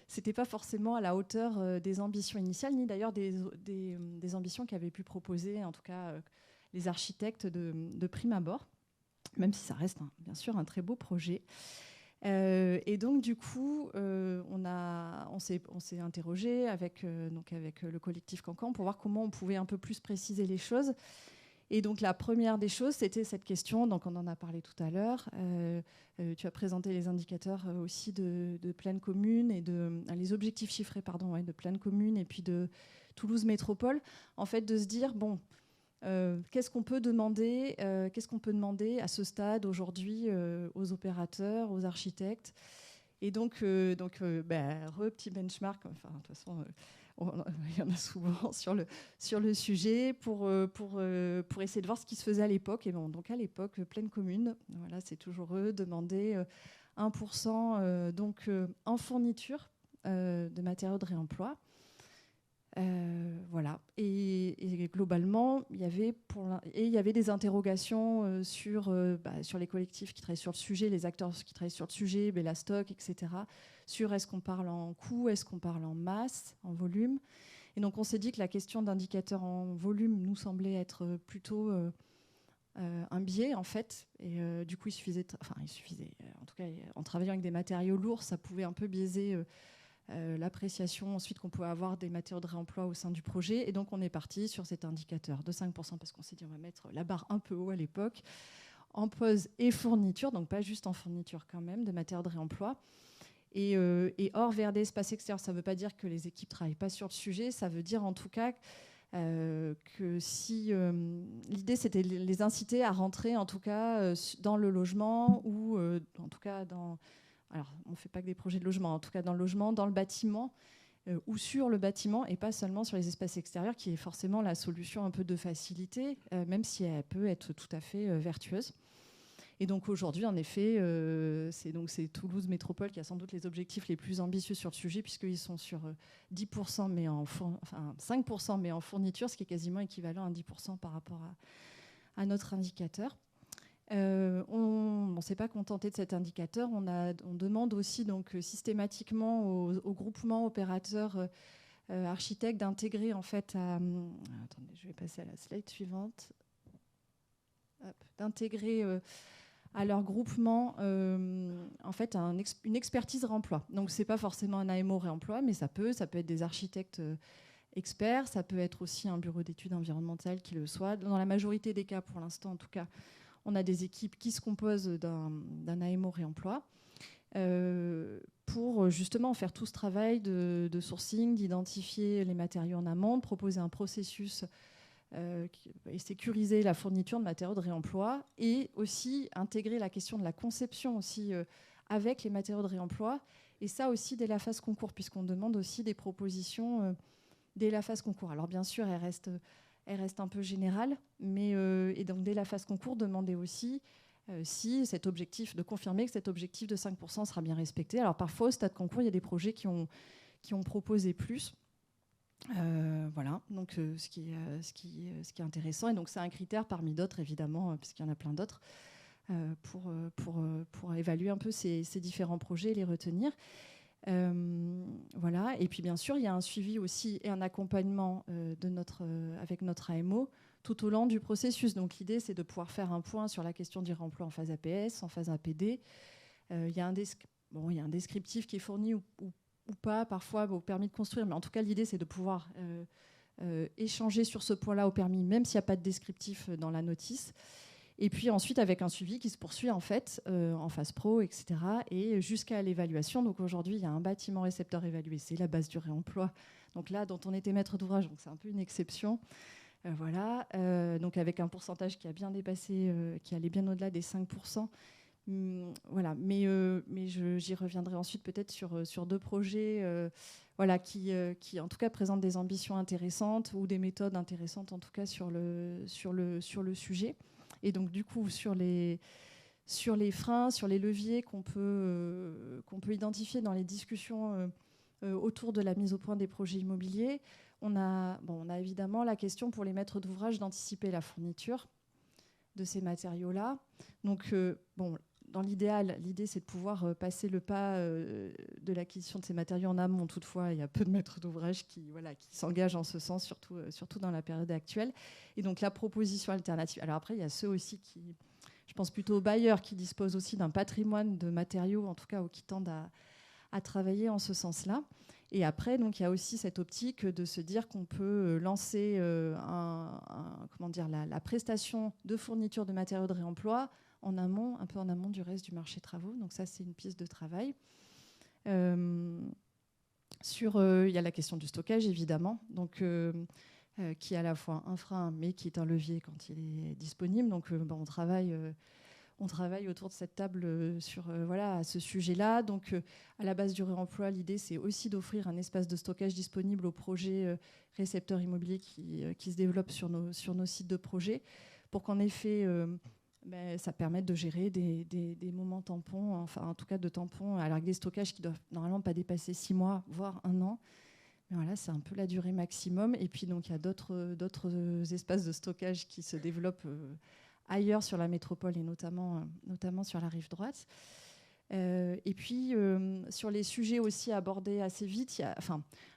c'était pas forcément à la hauteur des ambitions initiales, ni d'ailleurs des ambitions qu'avaient pu proposer, en tout cas, les architectes de prime abord, même si ça reste bien sûr un très beau projet. Et donc du coup, on s'est interrogé avec le collectif Cancan pour voir comment on pouvait un peu plus préciser les choses. Et donc la première des choses, c'était cette question, donc on en a parlé tout à l'heure. Tu as présenté les indicateurs aussi de pleine commune et les objectifs chiffrés de pleine commune et puis de Toulouse Métropole. En fait, de se dire qu'est-ce qu'on peut demander à ce stade aujourd'hui aux opérateurs, aux architectes. Et donc, petit benchmark. Enfin, de toute façon, il y en a souvent sur le sujet pour essayer de voir ce qui se faisait à l'époque. Et bon, donc à l'époque, pleine commune, voilà, c'est toujours eux demander 1% en fourniture de matériaux de réemploi. Voilà. Et globalement, il y avait des interrogations sur les collectifs qui travaillent sur le sujet, les acteurs qui travaillent sur le sujet, la stock, etc. Sur est-ce qu'on parle en coût, est-ce qu'on parle en masse, en volume. Et donc on s'est dit que la question d'indicateurs en volume nous semblait être plutôt un biais en fait. Et du coup, il suffisait, en tout cas, en travaillant avec des matériaux lourds, ça pouvait un peu biaiser l'appréciation ensuite qu'on pouvait avoir des matériaux de réemploi au sein du projet. Et donc on est parti sur cet indicateur de 5% parce qu'on s'est dit on va mettre la barre un peu haut à l'époque en pose et fourniture, donc pas juste en fourniture quand même, de matériaux de réemploi. Et hors VRD espace extérieur, ça ne veut pas dire que les équipes ne travaillent pas sur le sujet, ça veut dire en tout cas que si l'idée c'était de les inciter à rentrer en tout cas dans le logement ou en tout cas alors, on ne fait pas que des projets de logement, en tout cas dans le logement, dans le bâtiment ou sur le bâtiment et pas seulement sur les espaces extérieurs, qui est forcément la solution un peu de facilité, même si elle peut être tout à fait vertueuse. Et donc aujourd'hui, en effet, c'est Toulouse Métropole qui a sans doute les objectifs les plus ambitieux sur le sujet, puisqu'ils sont sur 10%, 5% mais en fourniture, ce qui est quasiment équivalent à 10% par rapport à notre indicateur. On ne s'est pas contenté de cet indicateur. On demande aussi donc, systématiquement aux groupements opérateurs architectes d'intégrer en fait attendez, je vais passer à la slide suivante. D'intégrer à leur groupement en fait une expertise réemploi. Donc c'est pas forcément un AMO réemploi, mais ça peut être des architectes experts, ça peut être aussi un bureau d'études environnementales qui le soit. Dans la majorité des cas, pour l'instant en tout cas, on a des équipes qui se composent d'un AMO réemploi pour justement faire tout ce travail de sourcing, d'identifier les matériaux en amont, de proposer un processus et sécuriser la fourniture de matériaux de réemploi et aussi intégrer la question de la conception aussi avec les matériaux de réemploi. Et ça aussi dès la phase concours, puisqu'on demande aussi des propositions dès la phase concours. Alors bien sûr, elle reste un peu générale, mais et donc dès la phase concours, demander aussi si cet objectif, de confirmer que cet objectif de 5% sera bien respecté. Alors parfois, au stade concours, il y a des projets qui ont proposé plus. Voilà, donc ce qui est intéressant. Et donc c'est un critère parmi d'autres, évidemment, puisqu'il y en a plein d'autres, pour évaluer un peu ces différents projets et les retenir. Voilà. Et puis bien sûr, il y a un suivi aussi et un accompagnement avec notre AMO tout au long du processus. Donc l'idée, c'est de pouvoir faire un point sur la question du réemploi en phase APS, en phase APD. Il y a un descriptif qui est fourni ou pas, parfois au permis de construire, mais en tout cas, l'idée, c'est de pouvoir échanger sur ce point-là au permis, même s'il n'y a pas de descriptif dans la notice. Et puis ensuite, avec un suivi qui se poursuit en fait en phase pro, etc. et jusqu'à l'évaluation. Donc aujourd'hui, il y a un bâtiment récepteur évalué, c'est la base du réemploi. Donc là, dont on était maître d'ouvrage, donc c'est un peu une exception. Voilà. Donc avec un pourcentage qui a bien dépassé, qui allait bien au-delà des 5%. Voilà. Mais j'y reviendrai ensuite peut-être sur deux projets voilà, qui en tout cas présentent des ambitions intéressantes ou des méthodes intéressantes en tout cas sur le sujet. Et donc du coup sur les sur les freins, sur les leviers qu'on peut identifier dans les discussions autour de la mise au point des projets immobiliers. On a évidemment la question pour les maîtres d'ouvrage d'anticiper la fourniture de ces matériaux-là. Donc, dans l'idéal, l'idée, c'est de pouvoir passer le pas de l'acquisition de ces matériaux en amont. Toutefois, il y a peu de maîtres d'ouvrage qui s'engagent en ce sens, surtout dans la période actuelle. Et donc, la proposition alternative. Alors après, il y a ceux aussi qui, je pense plutôt aux bailleurs, qui disposent aussi d'un patrimoine de matériaux, en tout cas, ou qui tendent à travailler en ce sens-là. Et après, donc, il y a aussi cette optique de se dire qu'on peut lancer la prestation de fourniture de matériaux de réemploi en amont, un peu en amont du reste du marché travaux. Donc ça, c'est une piste de travail. Il y a la question du stockage, évidemment, donc, qui est à la fois un frein, mais qui est un levier quand il est disponible. Donc on travaille autour de cette table à ce sujet-là. Donc, à la base du réemploi, l'idée, c'est aussi d'offrir un espace de stockage disponible aux projets récepteurs immobiliers qui se développent sur nos sites de projet, pour qu'en effet, ça permette de gérer des moments tampons, enfin, en tout cas de tampons, avec des stockages qui doivent normalement pas dépasser 6 mois, voire 1 an. Mais voilà, c'est un peu la durée maximum. Et puis, donc, il y a d'autres espaces de stockage qui se développent ailleurs sur la métropole et notamment sur la rive droite. Et puis, sur les sujets aussi abordés assez vite,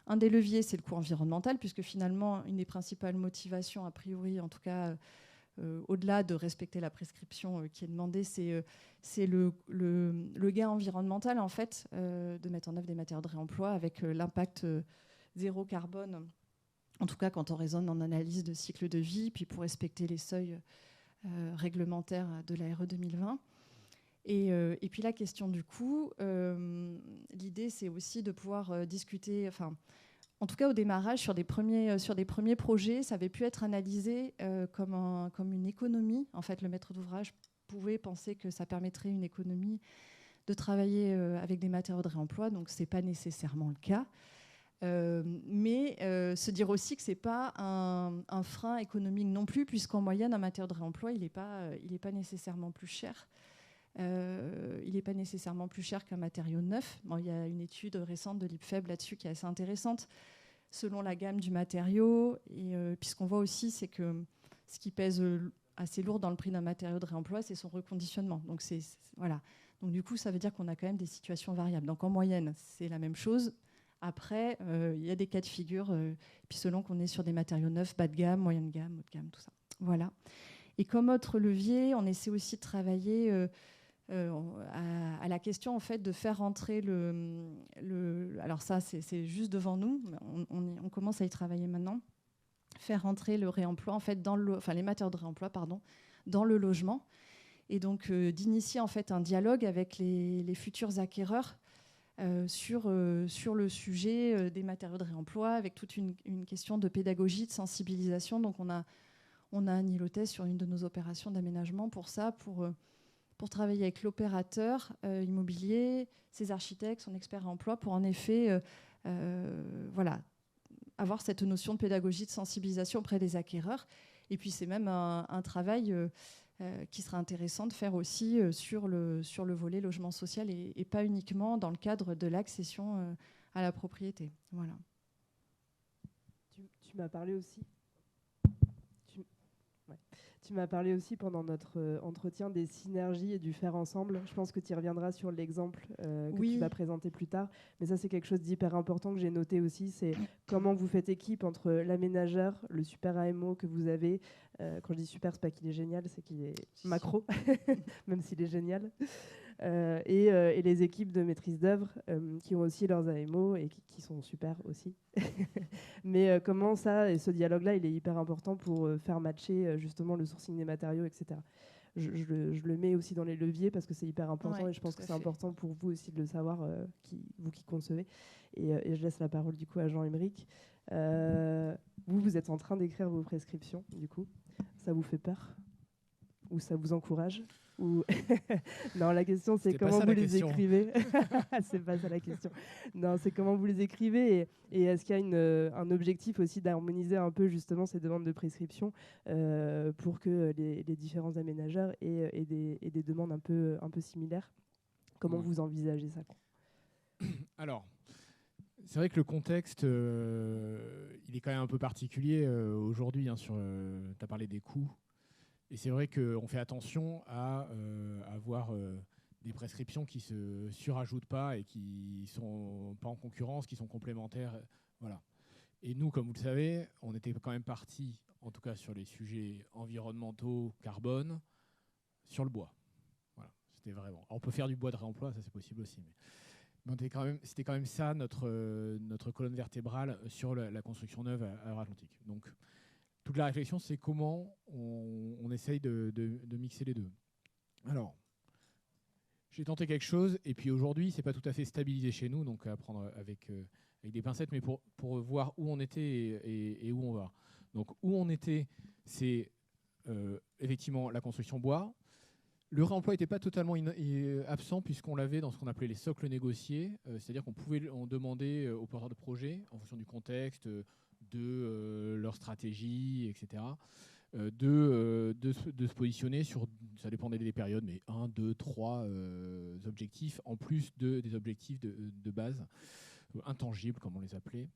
un des leviers, c'est le coût environnemental, puisque finalement, une des principales motivations, a priori, en tout cas, au-delà de respecter la prescription qui est demandée, c'est le gain environnemental, en fait, de mettre en œuvre des matériaux de réemploi avec l'impact zéro carbone, en tout cas quand on raisonne en analyse de cycle de vie, puis pour respecter les seuils réglementaire de la RE 2020. Et puis la question du coût, l'idée, c'est aussi de pouvoir discuter, en tout cas au démarrage, sur des premiers projets, ça avait pu être analysé comme une économie. En fait, le maître d'ouvrage pouvait penser que ça permettrait une économie de travailler avec des matériaux de réemploi, donc ce n'est pas nécessairement le cas. Mais se dire aussi que ce n'est pas un frein économique non plus, puisqu'en moyenne, un matériau de réemploi, il n'est pas nécessairement plus cher. Il n'est pas nécessairement plus cher qu'un matériau neuf. Bon, il y a une étude récente de l'IPFEB là-dessus qui est assez intéressante, selon la gamme du matériau. Et puis ce qu'on voit aussi, c'est que ce qui pèse assez lourd dans le prix d'un matériau de réemploi, c'est son reconditionnement. Donc, voilà. Donc du coup, ça veut dire qu'on a quand même des situations variables. Donc en moyenne, c'est la même chose. Après, il y a des cas de figure, puis selon qu'on est sur des matériaux neufs, bas de gamme, moyenne gamme, haut de gamme, tout ça. Voilà. Et comme autre levier, on essaie aussi de travailler à la question, en fait, de faire rentrer alors ça, c'est juste devant nous, on commence à y travailler maintenant, faire rentrer le réemploi, en fait, les matériaux de réemploi, dans le logement, et donc d'initier, en fait, un dialogue avec les futurs acquéreurs sur le sujet des matériaux de réemploi, avec toute une question de pédagogie, de sensibilisation. Donc on a Annie Lotès sur une de nos opérations d'aménagement pour ça, pour travailler avec l'opérateur immobilier, ses architectes, son expert emploi, pour en effet avoir cette notion de pédagogie, de sensibilisation auprès des acquéreurs. Et puis c'est même un travail qui sera intéressant de faire aussi sur le volet logement social et pas uniquement dans le cadre de l'accession à la propriété. Voilà. Tu m'as parlé aussi. Tu m'as parlé aussi pendant notre entretien des synergies et du faire ensemble. Je pense que tu y reviendras sur l'exemple que tu vas présenter plus tard. Mais ça, c'est quelque chose d'hyper important que j'ai noté aussi. C'est comment vous faites équipe entre l'aménageur, le super AMO que vous avez. Quand je dis super, c'est pas qu'il est génial, c'est qu'il est macro, même s'il est génial. Et les équipes de maîtrise d'œuvre qui ont aussi leurs AMO et qui sont super aussi. Mais comment ça, et ce dialogue-là, il est hyper important pour faire matcher justement le sourcing des matériaux, etc. Je le mets aussi dans les leviers parce que c'est hyper important et je pense que c'est important pour vous aussi de le savoir, vous qui concevez. Et je laisse la parole du coup à Jean-Aymeric. Vous êtes en train d'écrire vos prescriptions, du coup. Ça vous fait peur ? ou ça vous encourage ou Non, la question c'est C'était pas comment ça, vous la les question. écrivez. C'est pas ça la question. Non, c'est comment vous les écrivez et est-ce qu'il y a un objectif aussi d'harmoniser un peu justement ces demandes de prescription pour que les différents aménageurs aient des demandes un peu similaires. Comment Ouais. vous envisagez ça, quoi? Alors, c'est vrai que le contexte, il est quand même un peu particulier aujourd'hui. Tu as parlé des coûts. Et c'est vrai qu'on fait attention à avoir des prescriptions qui ne se surajoutent pas et qui ne sont pas en concurrence, qui sont complémentaires. Voilà. Et nous, comme vous le savez, on était quand même parti, en tout cas sur les sujets environnementaux, carbone, sur le bois. Voilà. C'était vraiment. Alors, on peut faire du bois de réemploi, ça c'est possible aussi. Mais c'était quand même ça notre colonne vertébrale sur la construction neuve à Loire-Atlantique. Donc, toute la réflexion, c'est comment on essaye de mixer les deux. Alors, j'ai tenté quelque chose, et puis aujourd'hui, c'est pas tout à fait stabilisé chez nous, donc à prendre avec des pincettes, mais pour voir où on était et où on va. Donc, où on était, c'est effectivement la construction bois. Le réemploi n'était pas totalement absent, puisqu'on l'avait dans ce qu'on appelait les socles négociés, c'est-à-dire qu'on pouvait en demander aux porteurs de projets, en fonction du contexte, de leur stratégie, etc., de se positionner sur, ça dépendait des périodes, mais 1, 2, 3 objectifs, en plus des objectifs de base, intangibles, comme on les appelait,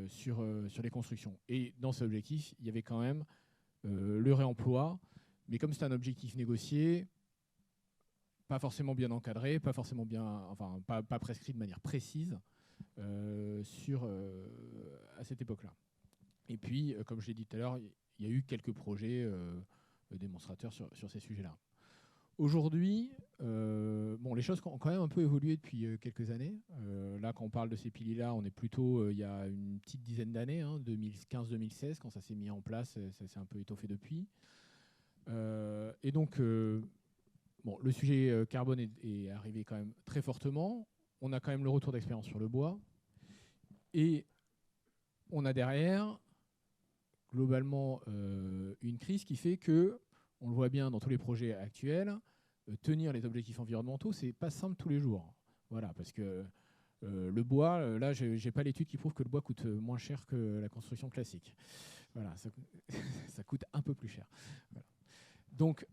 sur les constructions. Et dans ces objectifs, il y avait quand même le réemploi, mais comme c'est un objectif négocié, pas forcément bien encadré, pas forcément pas prescrit de manière précise à cette époque-là. Et puis, comme je l'ai dit tout à l'heure, il y a eu quelques projets démonstrateurs sur ces sujets-là. Aujourd'hui, les choses ont quand même un peu évolué depuis quelques années. Là, quand on parle de ces piliers-là, on est plutôt il y a une petite dizaine d'années, 2015-2016, quand ça s'est mis en place, ça s'est un peu étoffé depuis. Et donc, le sujet carbone est arrivé quand même très fortement. On a quand même le retour d'expérience sur le bois. Et on a derrière, globalement, une crise qui fait que, on le voit bien dans tous les projets actuels, tenir les objectifs environnementaux, c'est pas simple tous les jours. Voilà, parce que le bois, là, j'ai pas l'étude qui prouve que le bois coûte moins cher que la construction classique. Voilà, ça coûte un peu plus cher. Voilà. Donc,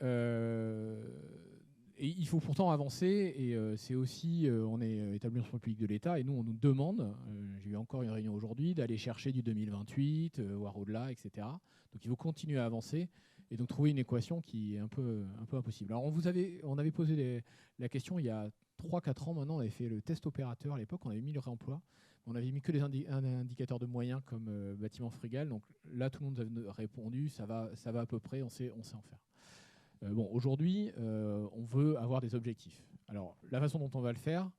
et il faut pourtant avancer, et c'est aussi, on est établissement public de l'État, et nous, on nous demande, j'ai eu encore une réunion aujourd'hui, d'aller chercher du 2028, voire au-delà, etc. Donc il faut continuer à avancer, et donc trouver une équation qui est un peu impossible. Alors on avait posé la question il y a 3-4 ans maintenant, on avait fait le test opérateur à l'époque, on avait mis le réemploi, on avait mis que des indicateurs de moyens comme bâtiment frugal, donc là tout le monde avait répondu, ça va à peu près, on sait en faire. Aujourd'hui, on veut avoir des objectifs. Alors, la façon dont on va le faire,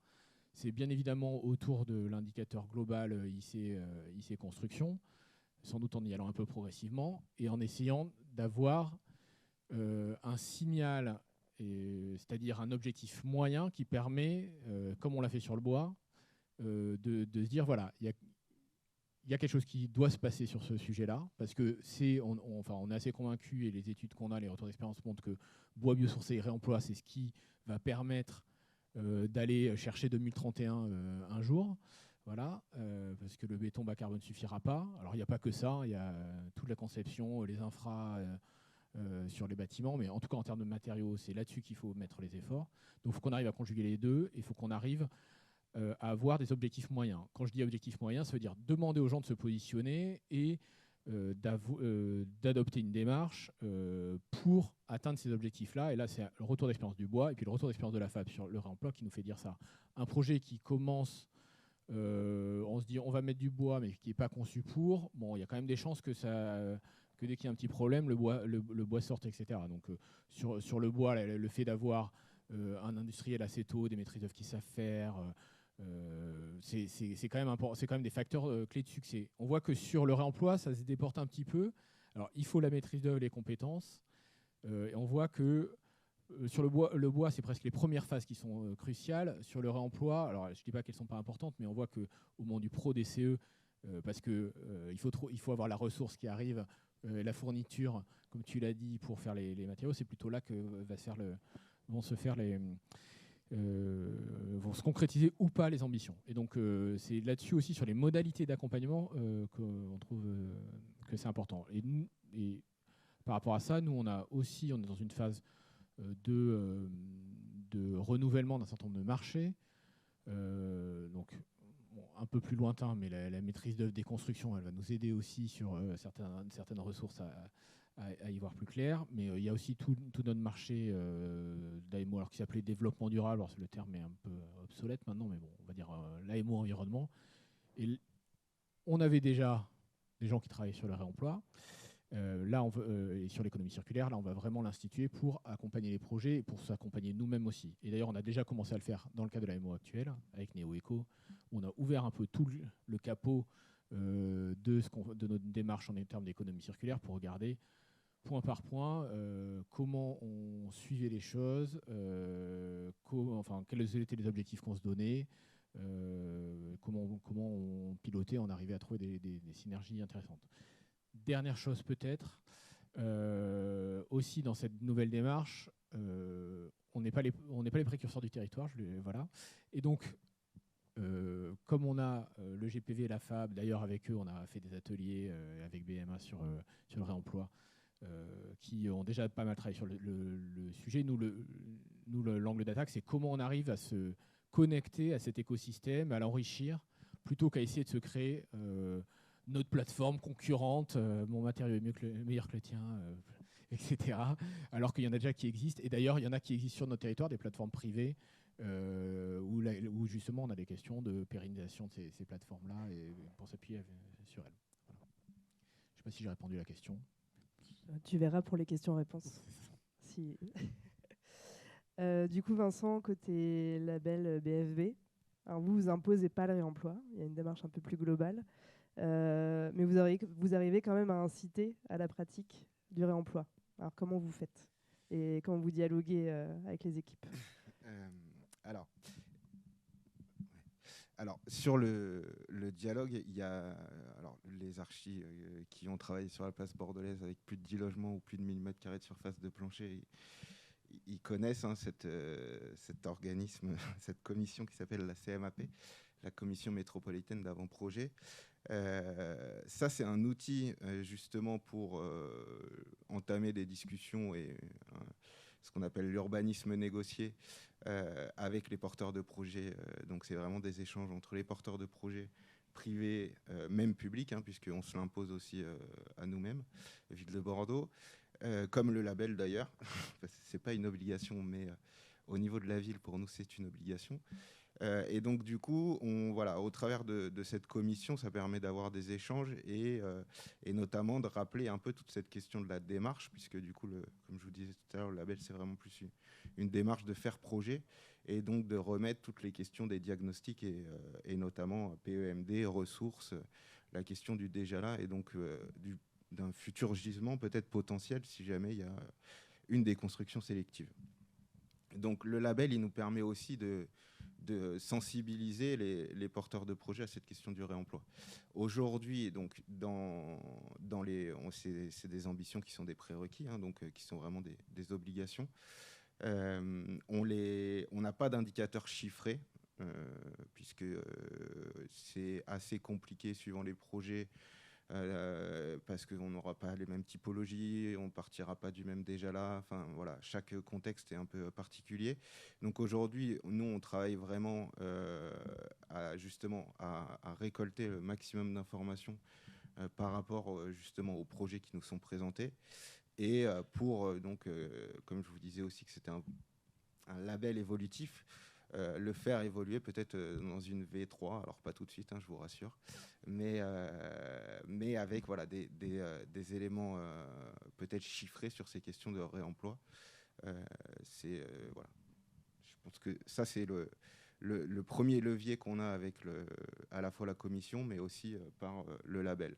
c'est bien évidemment autour de l'indicateur global IC construction, sans doute en y allant un peu progressivement, et en essayant d'avoir un signal, c'est-à-dire un objectif moyen qui permet, comme on l'a fait sur le bois, de se dire, voilà, il y a quelque chose qui doit se passer sur ce sujet-là, parce que on est assez convaincu, et les études qu'on a, les retours d'expérience montrent que bois biosourcé et réemploi, c'est ce qui va permettre d'aller chercher 2031 un jour. Voilà, parce que le béton bas carbone ne suffira pas. Alors il n'y a pas que ça, il y a toute la conception, les infras sur les bâtiments, mais en tout cas en termes de matériaux, c'est là-dessus qu'il faut mettre les efforts. Donc il faut qu'on arrive à conjuguer les deux, et il faut qu'on arrive à avoir des objectifs moyens. Quand je dis objectifs moyens, ça veut dire demander aux gens de se positionner et d'adopter une démarche pour atteindre ces objectifs-là. Et là, c'est le retour d'expérience du bois et puis le retour d'expérience de la FAB sur le réemploi qui nous fait dire ça. Un projet qui commence, on se dit on va mettre du bois, mais qui n'est pas conçu pour, il y a quand même des chances que dès qu'il y a un petit problème, le bois sorte, etc. Donc sur le bois, le fait d'avoir un industriel assez tôt, des maîtrises d'œuvre qui savent faire, c'est quand même des facteurs clés de succès. On voit que sur le réemploi, ça se déporte un petit peu. Alors, il faut la maîtrise d'œuvre, les compétences. Et on voit que sur le bois, c'est presque les premières phases qui sont cruciales. Sur le réemploi, alors je ne dis pas qu'elles ne sont pas importantes, mais on voit qu'au moment du pro DCE, parce qu'il faut avoir la ressource qui arrive la fourniture, comme tu l'as dit, pour faire les matériaux, c'est plutôt là que vont se concrétiser ou pas les ambitions. Et donc, c'est là-dessus aussi, sur les modalités d'accompagnement, qu'on trouve que c'est important. Et par rapport à ça, nous, on est dans une phase de renouvellement d'un certain nombre de marchés. Donc, un peu plus lointain, mais la maîtrise d'œuvre des constructions, elle va nous aider aussi sur certaines ressources à y voir plus clair. Mais il y a aussi tout notre marché d'AMO, alors qui s'appelait développement durable. Alors, le terme est un peu obsolète maintenant, mais bon, on va dire l'AMO environnement. Et on avait déjà des gens qui travaillaient sur le réemploi. Là, et sur l'économie circulaire, là, on va vraiment l'instituer pour accompagner les projets et pour s'accompagner nous-mêmes aussi. Et d'ailleurs, on a déjà commencé à le faire dans le cadre de l'AMO actuelle, avec NeoEco. On a ouvert un peu tout le capot de notre démarche en termes d'économie circulaire pour regarder point par point comment on suivait les choses, quels étaient les objectifs qu'on se donnait, comment on pilotait, on arrivait à trouver des synergies intéressantes. Dernière chose peut-être, aussi dans cette nouvelle démarche, on n'est pas les précurseurs du territoire, voilà. Et donc, comme on a le GPV et la FAB, d'ailleurs avec eux, on a fait des ateliers avec BMA sur le réemploi, qui ont déjà pas mal travaillé sur le sujet. L'angle d'attaque, c'est comment on arrive à se connecter à cet écosystème, à l'enrichir, plutôt qu'à essayer de se créer notre plateforme concurrente, mon matériau est meilleur que le tien, etc. Alors qu'il y en a déjà qui existent. Et d'ailleurs, il y en a qui existent sur notre territoire, des plateformes privées, où justement on a des questions de pérennisation de ces plateformes-là et pour s'appuyer sur elles. Voilà. Je ne sais pas si j'ai répondu à la question. Tu verras pour les questions-réponses. Si. Du coup, Vincent, côté label BFB, alors vous imposez pas le réemploi, il y a une démarche un peu plus globale. Mais vous arrivez quand même à inciter à la pratique du réemploi. Alors comment vous faites et comment vous dialoguez avec les équipes? Alors, sur le dialogue, il y a les archis qui ont travaillé sur la place bordelaise avec plus de 10 logements ou plus de 1000 m² de surface de plancher. Ils connaissent cet organisme, cette commission qui s'appelle la CMAP, la Commission métropolitaine d'avant-projet. Ça, c'est un outil justement pour entamer des discussions et ce qu'on appelle l'urbanisme négocié avec les porteurs de projets. Donc, c'est vraiment des échanges entre les porteurs de projets privés, même publics, puisqu'on se l'impose aussi à nous-mêmes, Ville de Bordeaux, comme le label d'ailleurs. Ce n'est pas une obligation, mais au niveau de la ville, pour nous, c'est une obligation. Et donc, du coup, au travers de cette commission, ça permet d'avoir des échanges et notamment de rappeler un peu toute cette question de la démarche, puisque du coup, comme je vous disais tout à l'heure, le label, c'est vraiment plus une démarche de faire projet et donc de remettre toutes les questions des diagnostics et notamment PEMD, ressources, la question du déjà là et donc d'un futur gisement peut-être potentiel si jamais il y a une déconstruction sélective. Donc le label, il nous permet aussi de sensibiliser les porteurs de projets à cette question du réemploi. Aujourd'hui, donc c'est des ambitions qui sont des prérequis, donc qui sont vraiment des obligations. On n'a pas d'indicateurs chiffrés puisque c'est assez compliqué suivant les projets. Parce qu'on n'aura pas les mêmes typologies, on ne partira pas du même déjà là. Enfin, voilà, chaque contexte est un peu particulier. Donc aujourd'hui, nous, on travaille vraiment à récolter le maximum d'informations par rapport justement aux projets qui nous sont présentés. Et pour, comme je vous disais aussi que c'était un label évolutif, le faire évoluer peut-être dans une V3, alors pas tout de suite, je vous rassure, mais avec des éléments peut-être chiffrés sur ces questions de réemploi. Je pense que ça, c'est le premier levier qu'on a avec à la fois la commission, mais aussi par le label.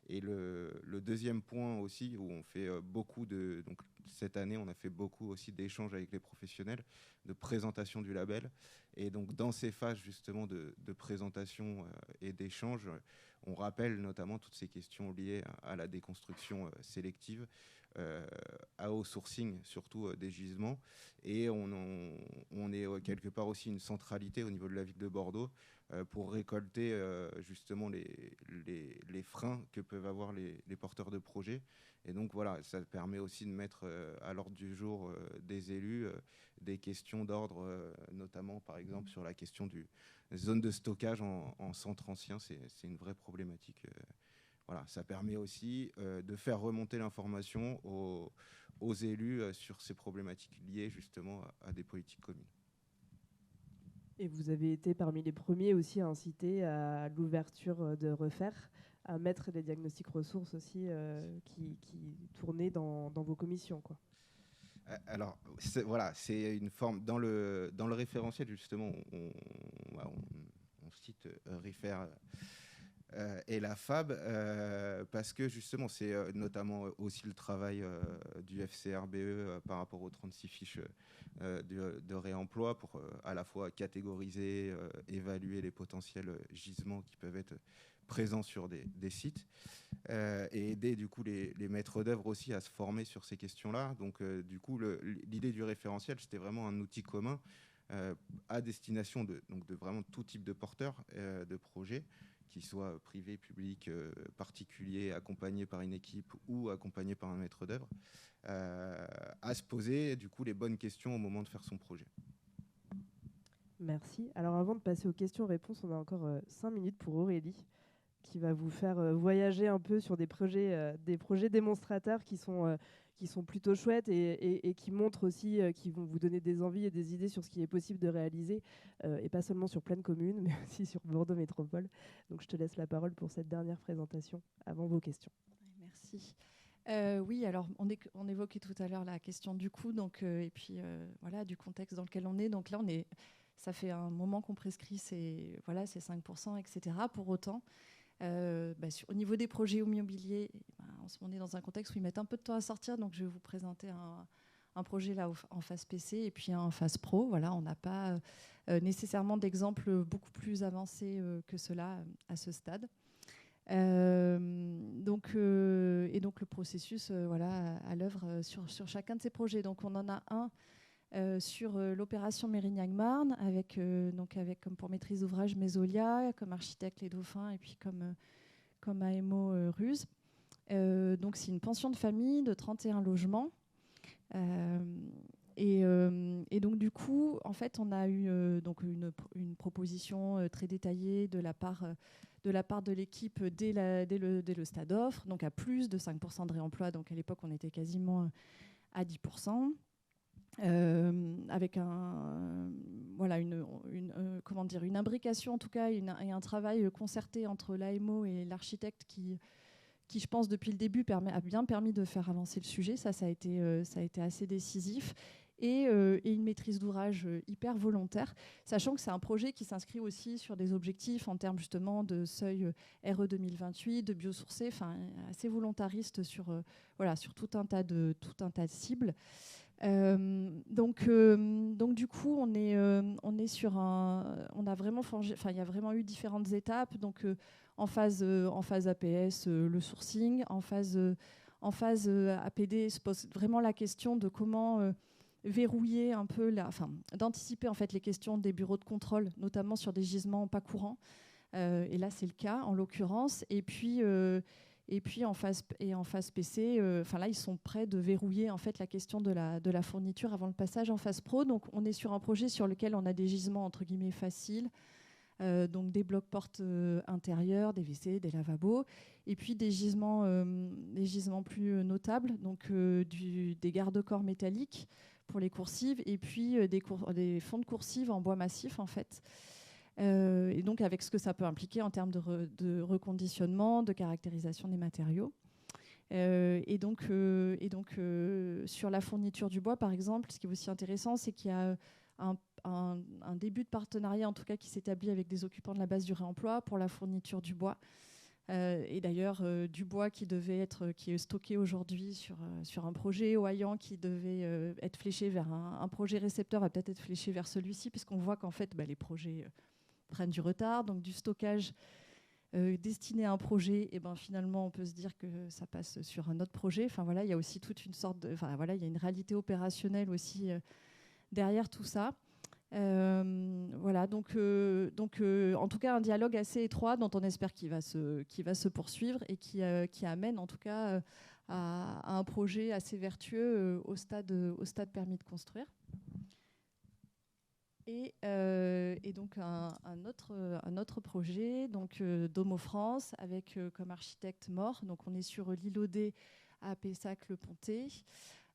Et le deuxième point aussi, où on fait beaucoup donc cette année, on a fait beaucoup aussi d'échanges avec les professionnels, de présentation du label. Et donc, dans ces phases justement de présentation et d'échange, on rappelle notamment toutes ces questions liées à la déconstruction sélective, au sourcing surtout des gisements. Et on est quelque part aussi une centralité au niveau de la ville de Bordeaux pour récolter justement les freins que peuvent avoir les porteurs de projets. Et donc voilà, ça permet aussi de mettre à l'ordre du jour des élus des questions d'ordre, notamment par exemple sur la question du zone de stockage en centre ancien. C'est une vraie problématique. Voilà, ça permet aussi de faire remonter l'information aux élus sur ces problématiques liées justement à des politiques communes. Et vous avez été parmi les premiers aussi à inciter à l'ouverture de Refaire, à mettre des diagnostics ressources aussi qui tournaient dans vos commissions, quoi. Alors, c'est une forme... Dans le référentiel, justement, on cite Refaire et la FAB, parce que justement, c'est notamment aussi le travail du FCRBE par rapport aux 36 fiches de réemploi pour à la fois catégoriser, évaluer les potentiels gisements qui peuvent être présents sur des sites et aider du coup les maîtres d'œuvre aussi à se former sur ces questions-là. Donc du coup, l'idée du référentiel, c'était vraiment un outil commun à destination de vraiment tout type de porteurs de projets, qu'ils soient privés, publics, particuliers, accompagnés par une équipe ou accompagnés par un maître d'œuvre, à se poser du coup les bonnes questions au moment de faire son projet. Merci. Alors avant de passer aux questions-réponses, on a encore 5 minutes pour Aurélie, qui va vous faire voyager un peu sur des projets démonstrateurs qui sont plutôt chouettes et qui montrent aussi, qui vont vous donner des envies et des idées sur ce qui est possible de réaliser, et pas seulement sur pleine commune, mais aussi sur Bordeaux Métropole. Donc je te laisse la parole pour cette dernière présentation avant vos questions. Merci. Oui, alors on évoquait tout à l'heure la question du coût, donc, et puis voilà, du contexte dans lequel on est. Donc là, ça fait un moment qu'on prescrit ces 5%, etc. Pour autant, au niveau des projets immobiliers, on est dans un contexte où ils mettent un peu de temps à sortir, donc je vais vous présenter un projet là en phase PC et puis un en phase pro. Voilà, on n'a pas nécessairement d'exemples beaucoup plus avancés que cela à ce stade. Donc le processus à l'œuvre sur chacun de ces projets. Donc on en a un sur l'opération Mérignac-Marne avec comme pour maîtrise d'ouvrage Mesolia, comme architecte Les Dauphins et puis comme AMO Ruse. Donc c'est une pension de famille de 31 logements. Et donc du coup, en fait, on a eu une proposition très détaillée de la part de l'équipe dès le stade d'offre, donc à plus de 5% de réemploi. Donc à l'époque, on était quasiment à 10%. Avec une imbrication en tout cas et un travail concerté entre l'AMO et l'architecte qui je pense depuis le début a bien permis de faire avancer le sujet. Ça a été assez décisif. Et une maîtrise d'ouvrage hyper volontaire, sachant que c'est un projet qui s'inscrit aussi sur des objectifs en termes justement de seuil RE 2028, de biosourcé, assez volontariste sur tout un tas de cibles. Donc du coup on est sur on a vraiment il y a vraiment eu différentes étapes. Donc en phase APS le sourcing, en phase APD se pose vraiment la question de comment verrouiller un peu d'anticiper en fait les questions des bureaux de contrôle, notamment sur des gisements pas courants. Et là c'est le cas en l'occurrence. Et puis en phase PC, là ils sont prêts de verrouiller en fait la question de la fourniture avant le passage en phase pro. Donc on est sur un projet sur lequel on a des gisements entre guillemets faciles, donc des blocs portes intérieurs, des WC, des lavabos, et puis des gisements plus notables, donc des garde-corps métalliques pour les coursives, et puis des fonds de coursives en bois massif en fait. Et donc avec ce que ça peut impliquer en termes de reconditionnement, de caractérisation des matériaux. Et donc sur la fourniture du bois, par exemple, ce qui est aussi intéressant, c'est qu'il y a un début de partenariat, en tout cas, qui s'établit avec des occupants de la base du réemploi pour la fourniture du bois. Et d'ailleurs, du bois qui est stocké aujourd'hui sur un projet Oyan qui devait être fléché vers un projet récepteur, va peut-être être fléché vers celui-ci, puisqu'on voit qu'en fait, les projets prennent du retard. Donc du stockage destiné à un projet, et finalement, on peut se dire que ça passe sur un autre projet. Enfin, voilà, il y a aussi toute une sorte il y a une réalité opérationnelle aussi derrière tout ça. Voilà, donc en tout cas un dialogue assez étroit dont on espère qu'il va se poursuivre et qui amène en tout cas à un projet assez vertueux au stade permis de construire. Et donc un autre projet, donc Domo France, avec comme architecte Mort. Donc on est sur l'île Odé à Pessac-le-Pontet,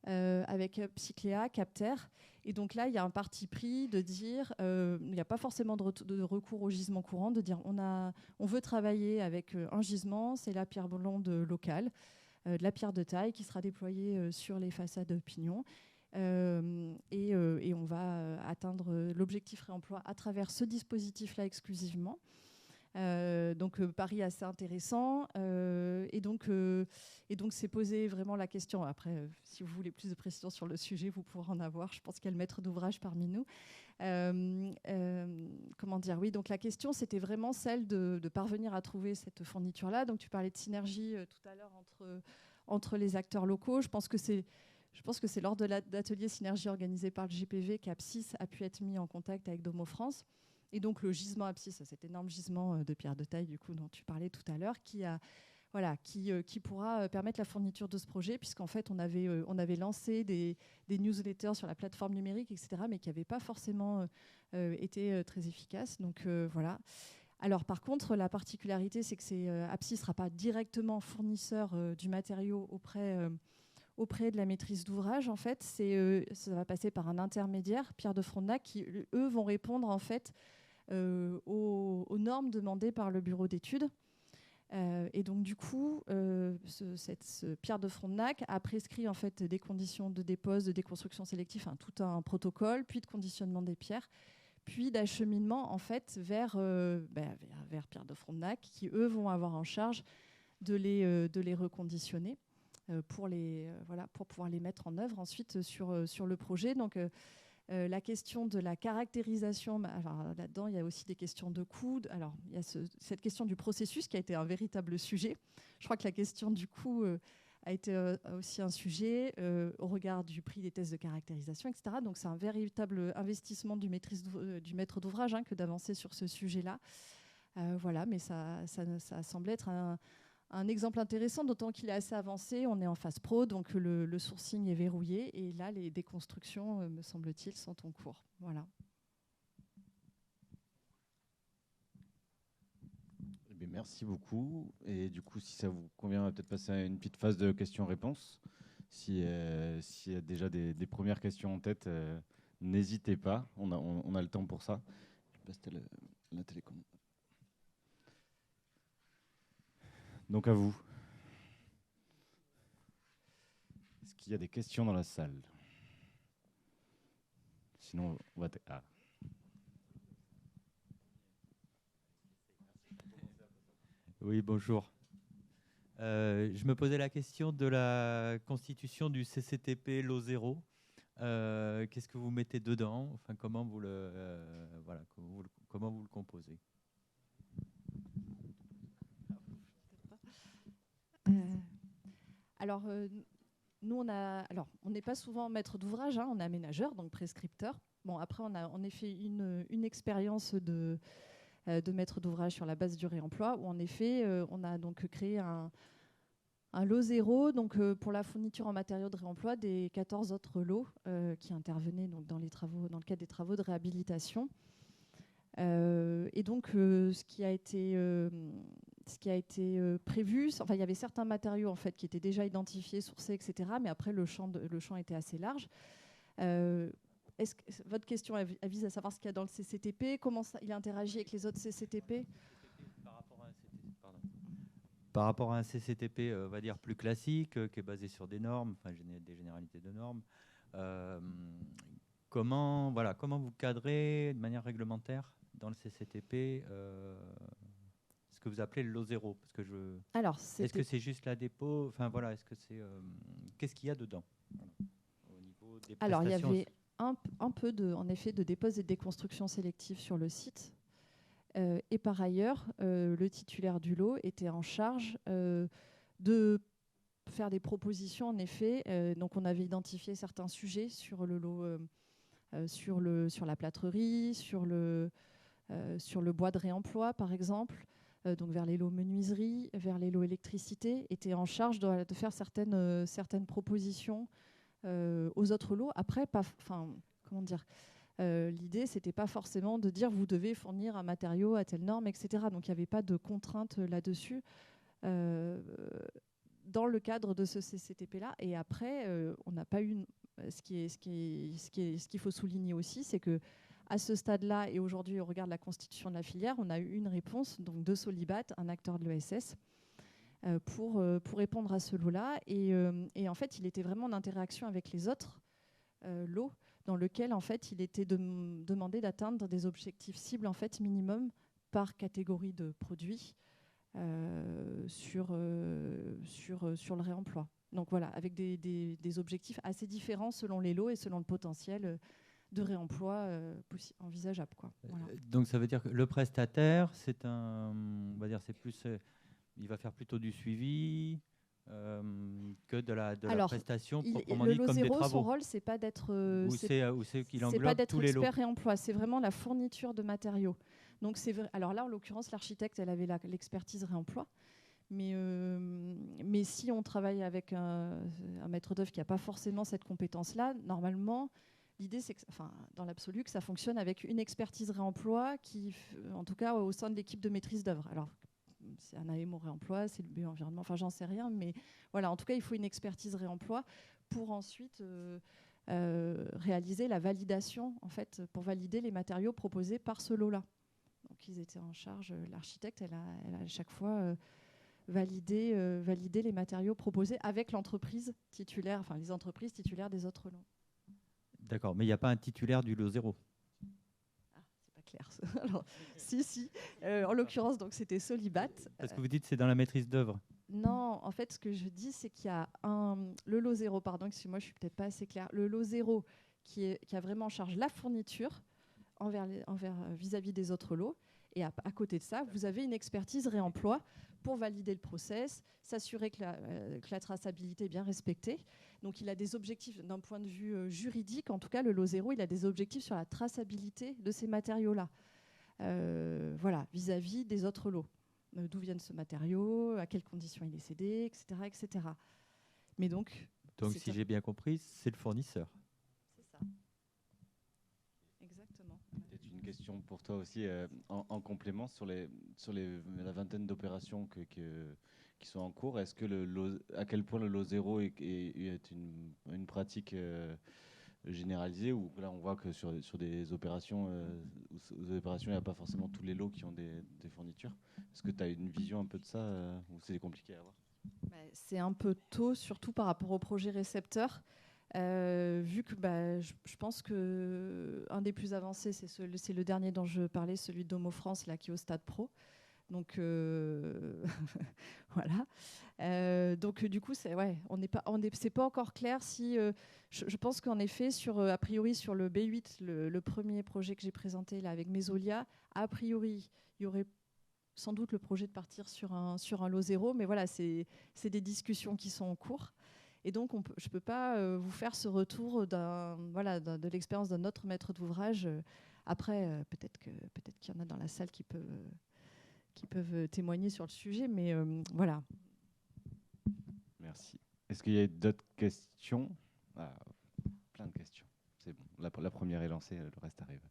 avec Psycléa, Capter. Et donc là, il y a un parti pris de dire, il n'y a pas forcément de recours au gisement courant, de dire on veut travailler avec un gisement, c'est la pierre blonde locale, de la pierre de taille qui sera déployée sur les façades pignon. Et on va atteindre l'objectif réemploi à travers ce dispositif-là exclusivement. Donc pari assez intéressant. Et donc c'est posé vraiment la question. Après, si vous voulez plus de précisions sur le sujet, vous pourrez en avoir. Je pense qu'il y a le maître d'ouvrage parmi nous. Comment dire ? Oui, donc la question, c'était vraiment celle de parvenir à trouver cette fourniture-là. Donc tu parlais de synergie tout à l'heure entre les acteurs locaux. Je pense que c'est lors de l'atelier synergie organisé par le GPV qu'Apsis a pu être mis en contact avec Domo France. Et donc le gisement Apsis, cet énorme gisement de pierre de taille du coup, dont tu parlais tout à l'heure, qui pourra permettre la fourniture de ce projet, puisqu'en fait on avait lancé des newsletters sur la plateforme numérique, etc., mais qui n'avaient pas forcément été très efficaces. Donc voilà. Alors par contre, la particularité, c'est que Apsis ne sera pas directement fournisseur du matériau auprès de la maîtrise d'ouvrage. En fait, ça va passer par un intermédiaire, Pierre de Frontenac, qui, eux, vont répondre en fait aux normes demandées par le bureau d'études. Et donc, du coup, ce Pierre de Frontenac a prescrit en fait des conditions de dépose, de déconstruction sélective, tout un protocole, puis de conditionnement des pierres, puis d'acheminement en fait vers Pierre de Frontenac, qui, eux, vont avoir en charge de les reconditionner. Pour pouvoir les mettre en œuvre ensuite sur le projet. Donc, la question de la caractérisation, alors là-dedans, il y a aussi des questions de coût. Alors, il y a cette question du processus qui a été un véritable sujet. Je crois que la question du coût a été aussi un sujet au regard du prix des tests de caractérisation, etc. Donc, c'est un véritable investissement du maître d'ouvrage que d'avancer sur ce sujet-là. Voilà, mais ça semble être un exemple intéressant, d'autant qu'il est assez avancé. On est en phase pro, donc le sourcing est verrouillé. Et là, les déconstructions, me semble-t-il, sont en cours. Voilà. Eh bien, merci beaucoup. Et du coup, si ça vous convient, on va peut-être passer à une petite phase de questions-réponses. S'il y a déjà des premières questions en tête, n'hésitez pas. On a le temps pour ça. Je passe la télécommande. Donc à vous. Est-ce qu'il y a des questions dans la salle ? Sinon, on va... Oui, bonjour. Je me posais la question de la constitution du CCTP LO0. Qu'est-ce que vous mettez dedans ? Enfin, comment vous le composez ? Alors, nous, on n'est pas souvent maître d'ouvrage, on est aménageur, donc prescripteur. Bon, après, on a en effet une expérience de maître d'ouvrage sur la base du réemploi, où en effet, on a donc créé un lot 0 donc, pour la fourniture en matériaux de réemploi des 14 autres lots qui intervenaient donc, dans le cadre des travaux de réhabilitation. Et donc, ce qui a été prévu, enfin, il y avait certains matériaux en fait, qui étaient déjà identifiés, sourcés, etc. Mais après, le champ était assez large. Votre question vise à savoir ce qu'il y a dans le CCTP, comment il interagit avec les autres CCTP ? Par rapport à un CCTP, on va dire plus classique, qui est basé sur des normes, enfin des généralités de normes. Comment vous cadrez de manière réglementaire dans le CCTP ce que vous appelez le lot zéro, parce que Alors, est-ce que c'est juste la dépôt, enfin voilà, est-ce que c'est qu'est-ce qu'il y a dedans au niveau des Alors, il y prestations? avait un peu en effet de dépose et de déconstruction sélective sur le site. Et par ailleurs, le titulaire du lot était en charge de faire des propositions, en effet. Donc, on avait identifié certains sujets sur le lot, sur la plâtrerie, sur le bois de réemploi, par exemple, donc vers les lots menuiserie, vers les lots électricité, était en charge de faire certaines propositions aux autres lots. Après, comment dire, l'idée, c'était pas forcément de dire vous devez fournir un matériau à telle norme, etc. Donc il n'y avait pas de contraintes là-dessus dans le cadre de ce CCTP-là. Et après, on n'a pas eu. Ce qu'il faut souligner aussi, c'est que à ce stade-là, et aujourd'hui, au regard de la constitution de la filière, on a eu une réponse donc de Solibat, un acteur de l'ESS, pour répondre à ce lot-là. Et en fait, il était vraiment en interaction avec les autres lots, dans lequel en fait, il était demandé d'atteindre des objectifs cibles en fait, minimum par catégorie de produits sur le réemploi. Donc voilà, avec des objectifs assez différents selon les lots et selon le potentiel de réemploi envisageable, quoi. Voilà. Donc ça veut dire que le prestataire, on va dire, c'est plus, il va faire plutôt du suivi que de la prestation proprement dit, comme des travaux. Son rôle, c'est pas d'être, c'est qu'il englobe tous les lots. Expert réemploi, c'est vraiment la fourniture de matériaux. Donc c'est vrai. Alors là, en l'occurrence, l'architecte, elle avait l'expertise réemploi. Mais si on travaille avec un maître d'œuvre qui n'a pas forcément cette compétence-là, normalement, l'idée, c'est que, dans l'absolu, que ça fonctionne avec une expertise réemploi qui, en tout cas, au sein de l'équipe de maîtrise d'œuvre. Alors, c'est un AMO réemploi, c'est le BE environnement, j'en sais rien, mais voilà, en tout cas, il faut une expertise réemploi pour ensuite réaliser la validation, en fait, pour valider les matériaux proposés par ce lot-là. Donc, ils étaient en charge, l'architecte, elle a à chaque fois valider les matériaux proposés avec l'entreprise titulaire, les entreprises titulaires des autres lots. D'accord, mais il n'y a pas un titulaire du lot zéro. Ah, c'est pas clair. Alors, si. En l'occurrence, donc c'était Solibat. Parce que vous dites que c'est dans la maîtrise d'œuvre. Non, en fait, ce que je dis, c'est qu'il y a le lot zéro, pardon, excusez-moi, je suis peut-être pas assez claire. Le lot zéro qui a vraiment en charge la fourniture vis-à-vis des autres lots. Et à côté de ça, vous avez une expertise réemploi pour valider le process, s'assurer que la traçabilité est bien respectée. Donc il a des objectifs d'un point de vue juridique, en tout cas le lot zéro, il a des objectifs sur la traçabilité de ces matériaux-là, vis-à-vis des autres lots. D'où viennent ce matériau, à quelles conditions il est cédé, etc. etc. Mais donc si j'ai bien compris, c'est le fournisseur. C'est ça. Exactement. Peut-être une question pour toi aussi, en complément sur la vingtaine d'opérations qui sont en cours. Est-ce que à quel point le lot zéro est une pratique généralisée, ou là on voit que sur des opérations, il n'y a pas forcément tous les lots qui ont des fournitures. Est-ce que tu as une vision un peu de ça, ou c'est compliqué à voir? C'est un peu tôt, surtout par rapport au projet récepteur. Vu que je pense qu'un des plus avancés, c'est le dernier dont je parlais, celui d'Homo France, là, qui est au stade pro. Donc voilà. Donc du coup, c'est pas encore clair si. Je pense qu'en effet, a priori sur le B8, le premier projet que j'ai présenté là avec Mesolia, a priori, il y aurait sans doute le projet de partir sur un lot zéro, mais voilà, c'est des discussions qui sont en cours. Et donc, je ne peux pas vous faire ce retour de l'expérience d'un autre maître d'ouvrage. Après, peut-être qu'il y en a dans la salle qui peuvent témoigner sur le sujet, mais voilà. Merci. Est-ce qu'il y a d'autres questions? Plein de questions. C'est bon. La première est lancée, le reste arrive.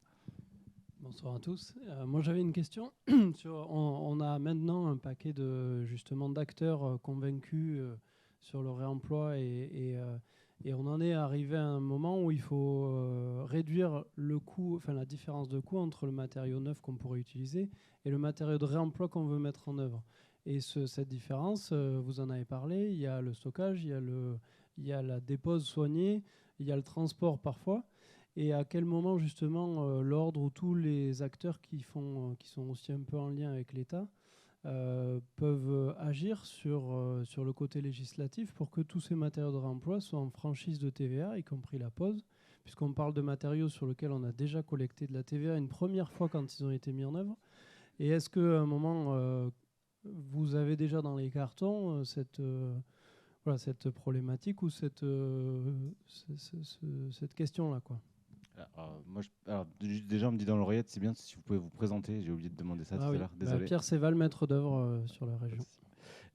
Bonsoir à tous. Moi, j'avais une question. On a maintenant un paquet d'acteurs convaincus sur le réemploi et on en est arrivé à un moment où il faut réduire le coût, la différence de coût entre le matériau neuf qu'on pourrait utiliser et le matériau de réemploi qu'on veut mettre en œuvre. Et cette différence, vous en avez parlé, il y a le stockage, il y a la dépose soignée, il y a le transport parfois. Et à quel moment justement l'ordre ou tous les acteurs qui sont aussi un peu en lien avec l'État peuvent agir sur le côté législatif pour que tous ces matériaux de réemploi soient en franchise de TVA, y compris la pose, puisqu'on parle de matériaux sur lesquels on a déjà collecté de la TVA une première fois quand ils ont été mis en œuvre. Et est-ce qu'à un moment, vous avez déjà dans les cartons cette problématique ou cette question-là, quoi? Déjà, on me dit dans l'oreillette, c'est bien si vous pouvez vous présenter. J'ai oublié de demander ça tout à l'heure. Désolé. Pierre Séval, maître d'œuvre sur la région.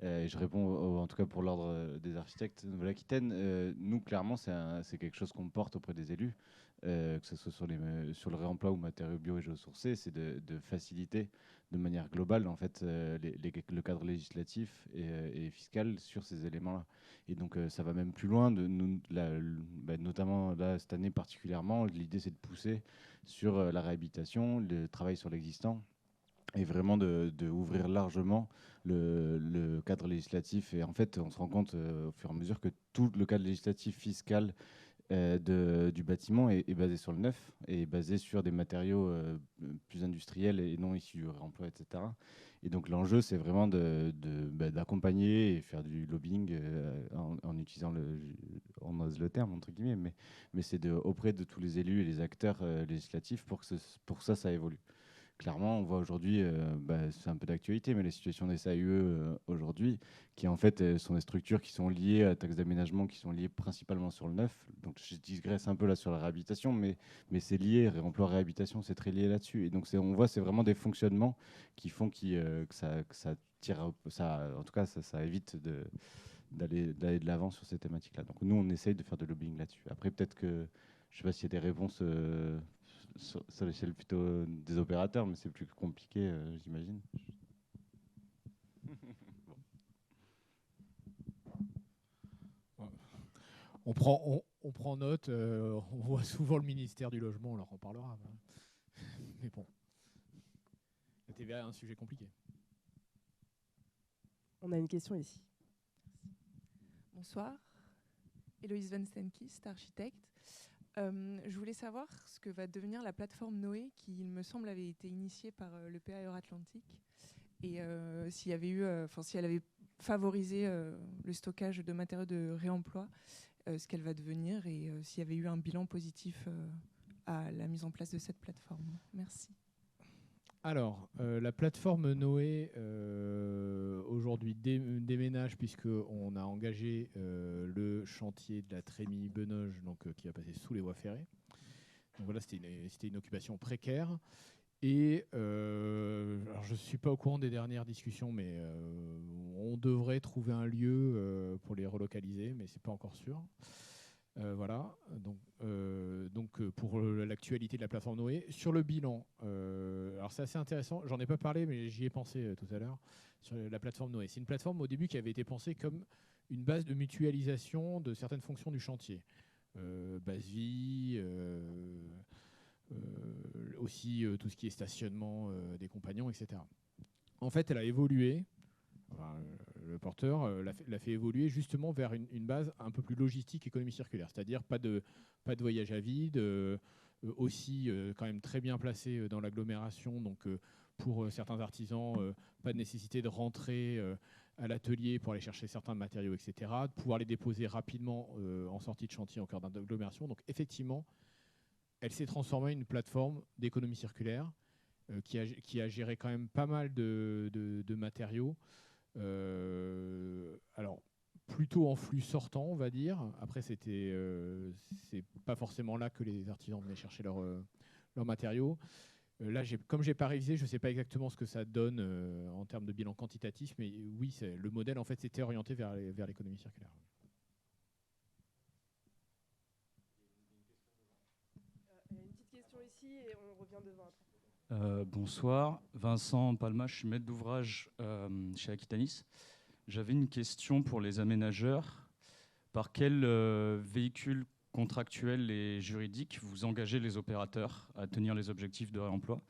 Je réponds en tout cas pour l'ordre des architectes de Nouvelle-Aquitaine. Nous, clairement, c'est quelque chose qu'on porte auprès des élus, que ce soit sur le réemploi ou matériaux bio et géosourcés, c'est de faciliter de manière globale en fait, le cadre législatif et fiscal sur ces éléments-là. Et donc ça va même plus loin, notamment là, cette année particulièrement, l'idée c'est de pousser sur la réhabilitation, le travail sur l'existant, et vraiment de ouvrir largement le cadre législatif. Et en fait, on se rend compte au fur et à mesure que tout le cadre législatif fiscal du bâtiment est basé sur le neuf, et basé sur des matériaux plus industriels et non issus du réemploi, etc. Et donc l'enjeu, c'est vraiment d'accompagner et faire du lobbying en utilisant on ose le terme, entre guillemets, mais c'est auprès de tous les élus et les acteurs législatifs pour que ça évolue. Clairement, on voit aujourd'hui, c'est un peu d'actualité, mais les situations des SAUE aujourd'hui, qui en fait sont des structures qui sont liées à la taxe d'aménagement, qui sont liées principalement sur le neuf. Donc je digresse un peu là sur la réhabilitation, mais c'est lié, réemploi, réhabilitation, c'est très lié là-dessus. Et donc on voit, c'est vraiment des fonctionnements qui font que ça tire, en tout cas, ça évite d'aller de l'avant sur ces thématiques-là. Donc nous, on essaye de faire de lobbying là-dessus. Après, peut-être que, je ne sais pas s'il y a des réponses sur l'échelle plutôt des opérateurs, mais c'est plus compliqué, j'imagine. On prend note, on voit souvent le ministère du Logement, on leur en parlera. Mais bon, la TVA est un sujet compliqué. On a une question ici. Bonsoir, Héloïse Van Stenkist, architecte. Je voulais savoir ce que va devenir la plateforme Noé, qui, il me semble, avait été initiée par le PA Euratlantique, et si elle avait favorisé le stockage de matériaux de réemploi, ce qu'elle va devenir, et s'il y avait eu un bilan positif à la mise en place de cette plateforme. Merci. Alors, la plateforme Noé, aujourd'hui, déménage, puisqu'on a engagé le chantier de la Trémy-Benoge, qui va passer sous les voies ferrées. Donc voilà, c'était une occupation précaire. Et alors je ne suis pas au courant des dernières discussions, mais on devrait trouver un lieu pour les relocaliser, mais ce n'est pas encore sûr. Voilà, donc pour l'actualité de la plateforme Noé. Sur le bilan, alors c'est assez intéressant, j'en ai pas parlé, mais j'y ai pensé tout à l'heure, sur la plateforme Noé. C'est une plateforme au début qui avait été pensée comme une base de mutualisation de certaines fonctions du chantier. Base vie, aussi tout ce qui est stationnement des compagnons, etc. En fait, elle a évolué. Le porteur l'a fait évoluer justement vers une base un peu plus logistique, économie circulaire, c'est-à-dire pas de voyage à vide, aussi quand même très bien placé dans l'agglomération, donc pour certains artisans, pas de nécessité de rentrer à l'atelier pour aller chercher certains matériaux, etc., de pouvoir les déposer rapidement en sortie de chantier en cœur d'agglomération. Donc effectivement, elle s'est transformée en une plateforme d'économie circulaire qui a géré quand même pas mal de matériaux. Alors plutôt en flux sortant, on va dire. Après, c'est pas forcément là que les artisans venaient chercher leurs matériaux. Là, comme j'ai pas révisé, je sais pas exactement ce que ça donne en termes de bilan quantitatif, mais oui, le modèle en fait s'était orienté vers l'économie circulaire. Une petite question ici et on revient devant après. Bonsoir, Vincent Palma, je suis maître d'ouvrage chez Aquitanis. J'avais une question pour les aménageurs. Par quel véhicule contractuel et juridique vous engagez les opérateurs à tenir les objectifs de réemploi?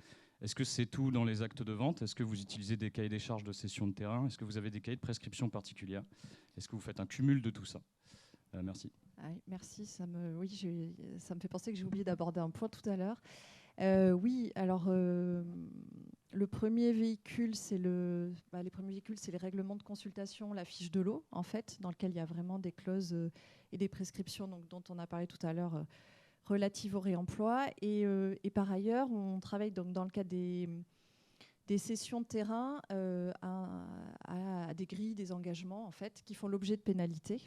Est-ce que c'est tout dans les actes de vente? Est-ce que vous utilisez des cahiers des charges de cession de terrain? Est-ce que vous avez des cahiers de prescription particulières? Est-ce que vous faites un cumul de tout ça? Merci. Merci, ça me fait penser que j'ai oublié d'aborder un point tout à l'heure. Oui, alors le premier véhicule, les premiers véhicules, c'est les règlements de consultation, la fiche de l'eau, en fait, dans lequel il y a vraiment des clauses et des prescriptions dont on a parlé tout à l'heure, relatives au réemploi. Et par ailleurs, on travaille donc dans le cadre des sessions de terrain à des grilles, des engagements, en fait, qui font l'objet de pénalités.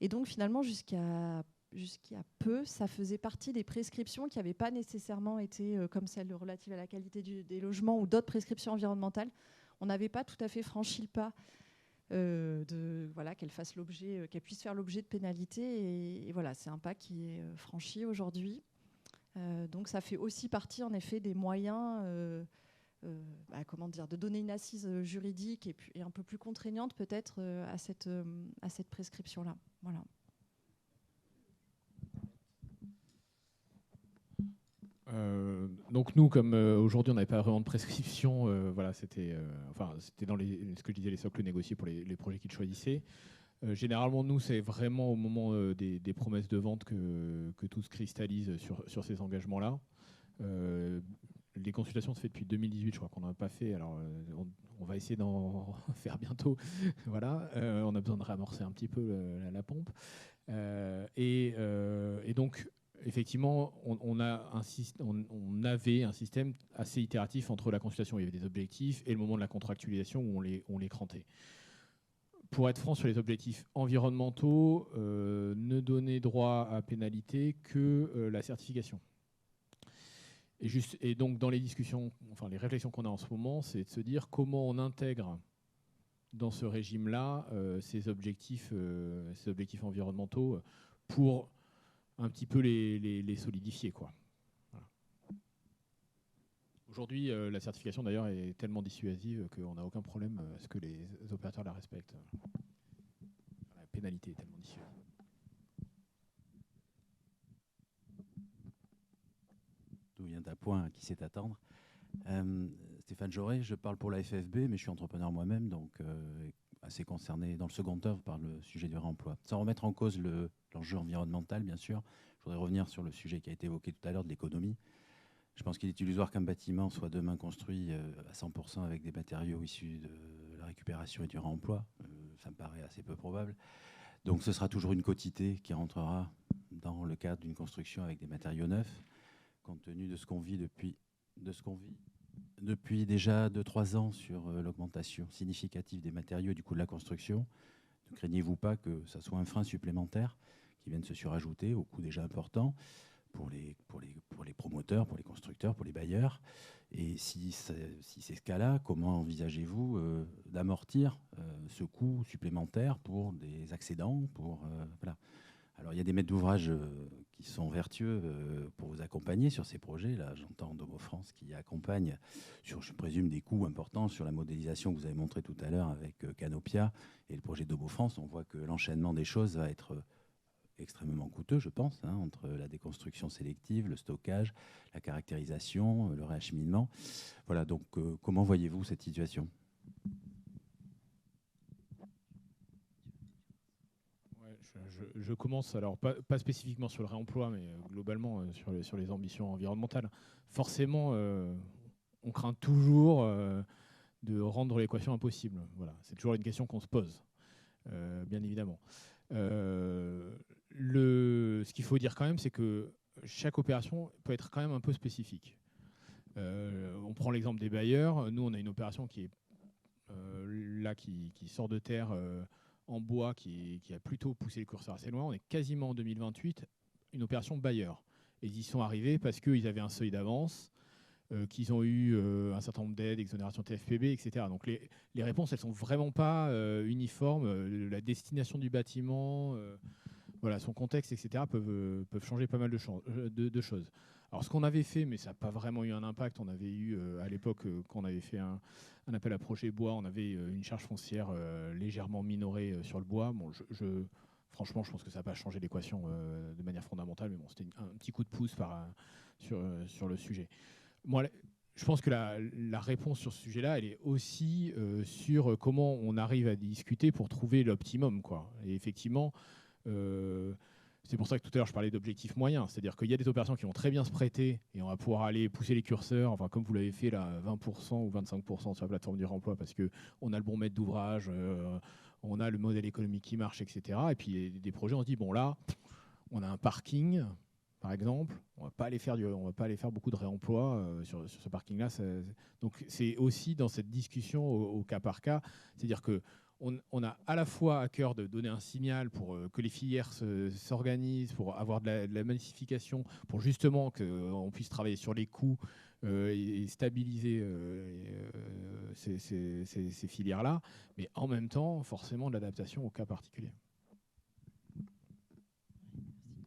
Et donc, finalement, jusqu'à peu, ça faisait partie des prescriptions qui n'avaient pas nécessairement été, comme celles relatives à la qualité des logements ou d'autres prescriptions environnementales. On n'avait pas tout à fait franchi le pas qu'elle puisse faire l'objet de pénalités. Et voilà, c'est un pas qui est franchi aujourd'hui. Donc ça fait aussi partie, en effet, des moyens de donner une assise juridique et un peu plus contraignante peut-être à cette prescription-là. Voilà. Donc nous, comme aujourd'hui on n'avait pas vraiment de prescription, c'était dans ce que je disais, les socles négociés pour les projets qu'ils choisissaient. Généralement, nous, c'est vraiment au moment des promesses de vente que tout se cristallise sur ces engagements-là. Les consultations se fait depuis 2018, je crois qu'on n'en a pas fait. Alors, on va essayer d'en faire bientôt. Voilà, on a besoin de ramorcer un petit peu la pompe. Et donc, effectivement, on avait un système assez itératif entre la consultation où il y avait des objectifs et le moment de la contractualisation où on les crantait. Pour être franc sur les objectifs environnementaux, ne donner droit à pénalité que la certification. Et donc, dans les discussions, enfin les réflexions qu'on a en ce moment, c'est de se dire comment on intègre dans ce régime-là ces objectifs environnementaux pour un petit peu les solidifier, quoi. Voilà. Aujourd'hui, la certification, d'ailleurs, est tellement dissuasive qu'on n'a aucun problème à ce que les opérateurs la respectent. La pénalité est tellement dissuasive. D'où vient un point à qui sait attendre. Stéphane Jauré, je parle pour la FFB, mais je suis entrepreneur moi-même, donc assez concerné dans le second œuvre par le sujet du réemploi. Sans remettre en cause l'enjeu environnemental, bien sûr, je voudrais revenir sur le sujet qui a été évoqué tout à l'heure de l'économie. Je pense qu'il est illusoire qu'un bâtiment soit demain construit à 100% avec des matériaux issus de la récupération et du réemploi. Ça me paraît assez peu probable. Donc ce sera toujours une quotité qui rentrera dans le cadre d'une construction avec des matériaux neufs, compte tenu de ce qu'on vit depuis déjà 2-3 ans sur l'augmentation significative des matériaux et du coût de la construction. Ne craignez-vous pas que ça soit un frein supplémentaire qui vienne se surajouter au coût déjà important pour les promoteurs, pour les constructeurs, pour les bailleurs? Et si c'est ce cas-là, comment envisagez-vous d'amortir ce coût supplémentaire pour des accédants, voilà. Alors, il y a des maîtres d'ouvrage qui sont vertueux pour vous accompagner sur ces projets. Là, j'entends Domo France qui accompagne sur, je présume, des coûts importants sur la modélisation que vous avez montré tout à l'heure avec Canopia et le projet Domo France. On voit que l'enchaînement des choses va être extrêmement coûteux, je pense, entre la déconstruction sélective, le stockage, la caractérisation, le réacheminement. Voilà, donc comment voyez-vous cette situation ? Je commence, alors pas spécifiquement sur le réemploi, mais globalement sur les ambitions environnementales. Forcément, on craint toujours de rendre l'équation impossible. Voilà, c'est toujours une question qu'on se pose, bien évidemment. Ce qu'il faut dire quand même, c'est que chaque opération peut être quand même un peu spécifique. On prend l'exemple des bailleurs. Nous, on a une opération qui est qui sort de terre en bois, qui a plutôt poussé le curseur assez loin. On est quasiment en 2028, une opération bailleur. Et ils y sont arrivés parce qu'ils avaient un seuil d'avance, qu'ils ont eu un certain nombre d'aides, exonération TFPB, etc. Donc les réponses, elles ne sont vraiment pas uniformes. La destination du bâtiment, son contexte, etc. peuvent changer pas mal de choses. Alors ce qu'on avait fait, mais ça n'a pas vraiment eu un impact, on avait eu à l'époque, quand on avait fait un appel à projet bois, on avait une charge foncière légèrement minorée sur le bois. Bon, franchement, je pense que ça n'a pas changé l'équation de manière fondamentale, mais bon, c'était un petit coup de pouce sur le sujet. Moi, je pense que la réponse sur ce sujet-là, elle est aussi sur comment on arrive à discuter pour trouver l'optimum, quoi. Et effectivement, c'est pour ça que tout à l'heure je parlais d'objectifs moyens, c'est-à-dire qu'il y a des opérations qui vont très bien se prêter et on va pouvoir aller pousser les curseurs, enfin comme vous l'avez fait là, 20% ou 25% sur la plateforme du réemploi parce qu'on a le bon maître d'ouvrage, on a le modèle économique qui marche, etc. Et puis des projets, on se dit, bon là, on a un parking, par exemple, on ne va pas aller faire beaucoup de réemploi sur ce parking-là. Donc c'est aussi dans cette discussion au cas par cas, c'est-à-dire que on a à la fois à cœur de donner un signal pour que les filières s'organisent, pour avoir de la massification, pour justement qu'on puisse travailler sur les coûts et stabiliser ces filières-là, mais en même temps, forcément, de l'adaptation au cas particulier.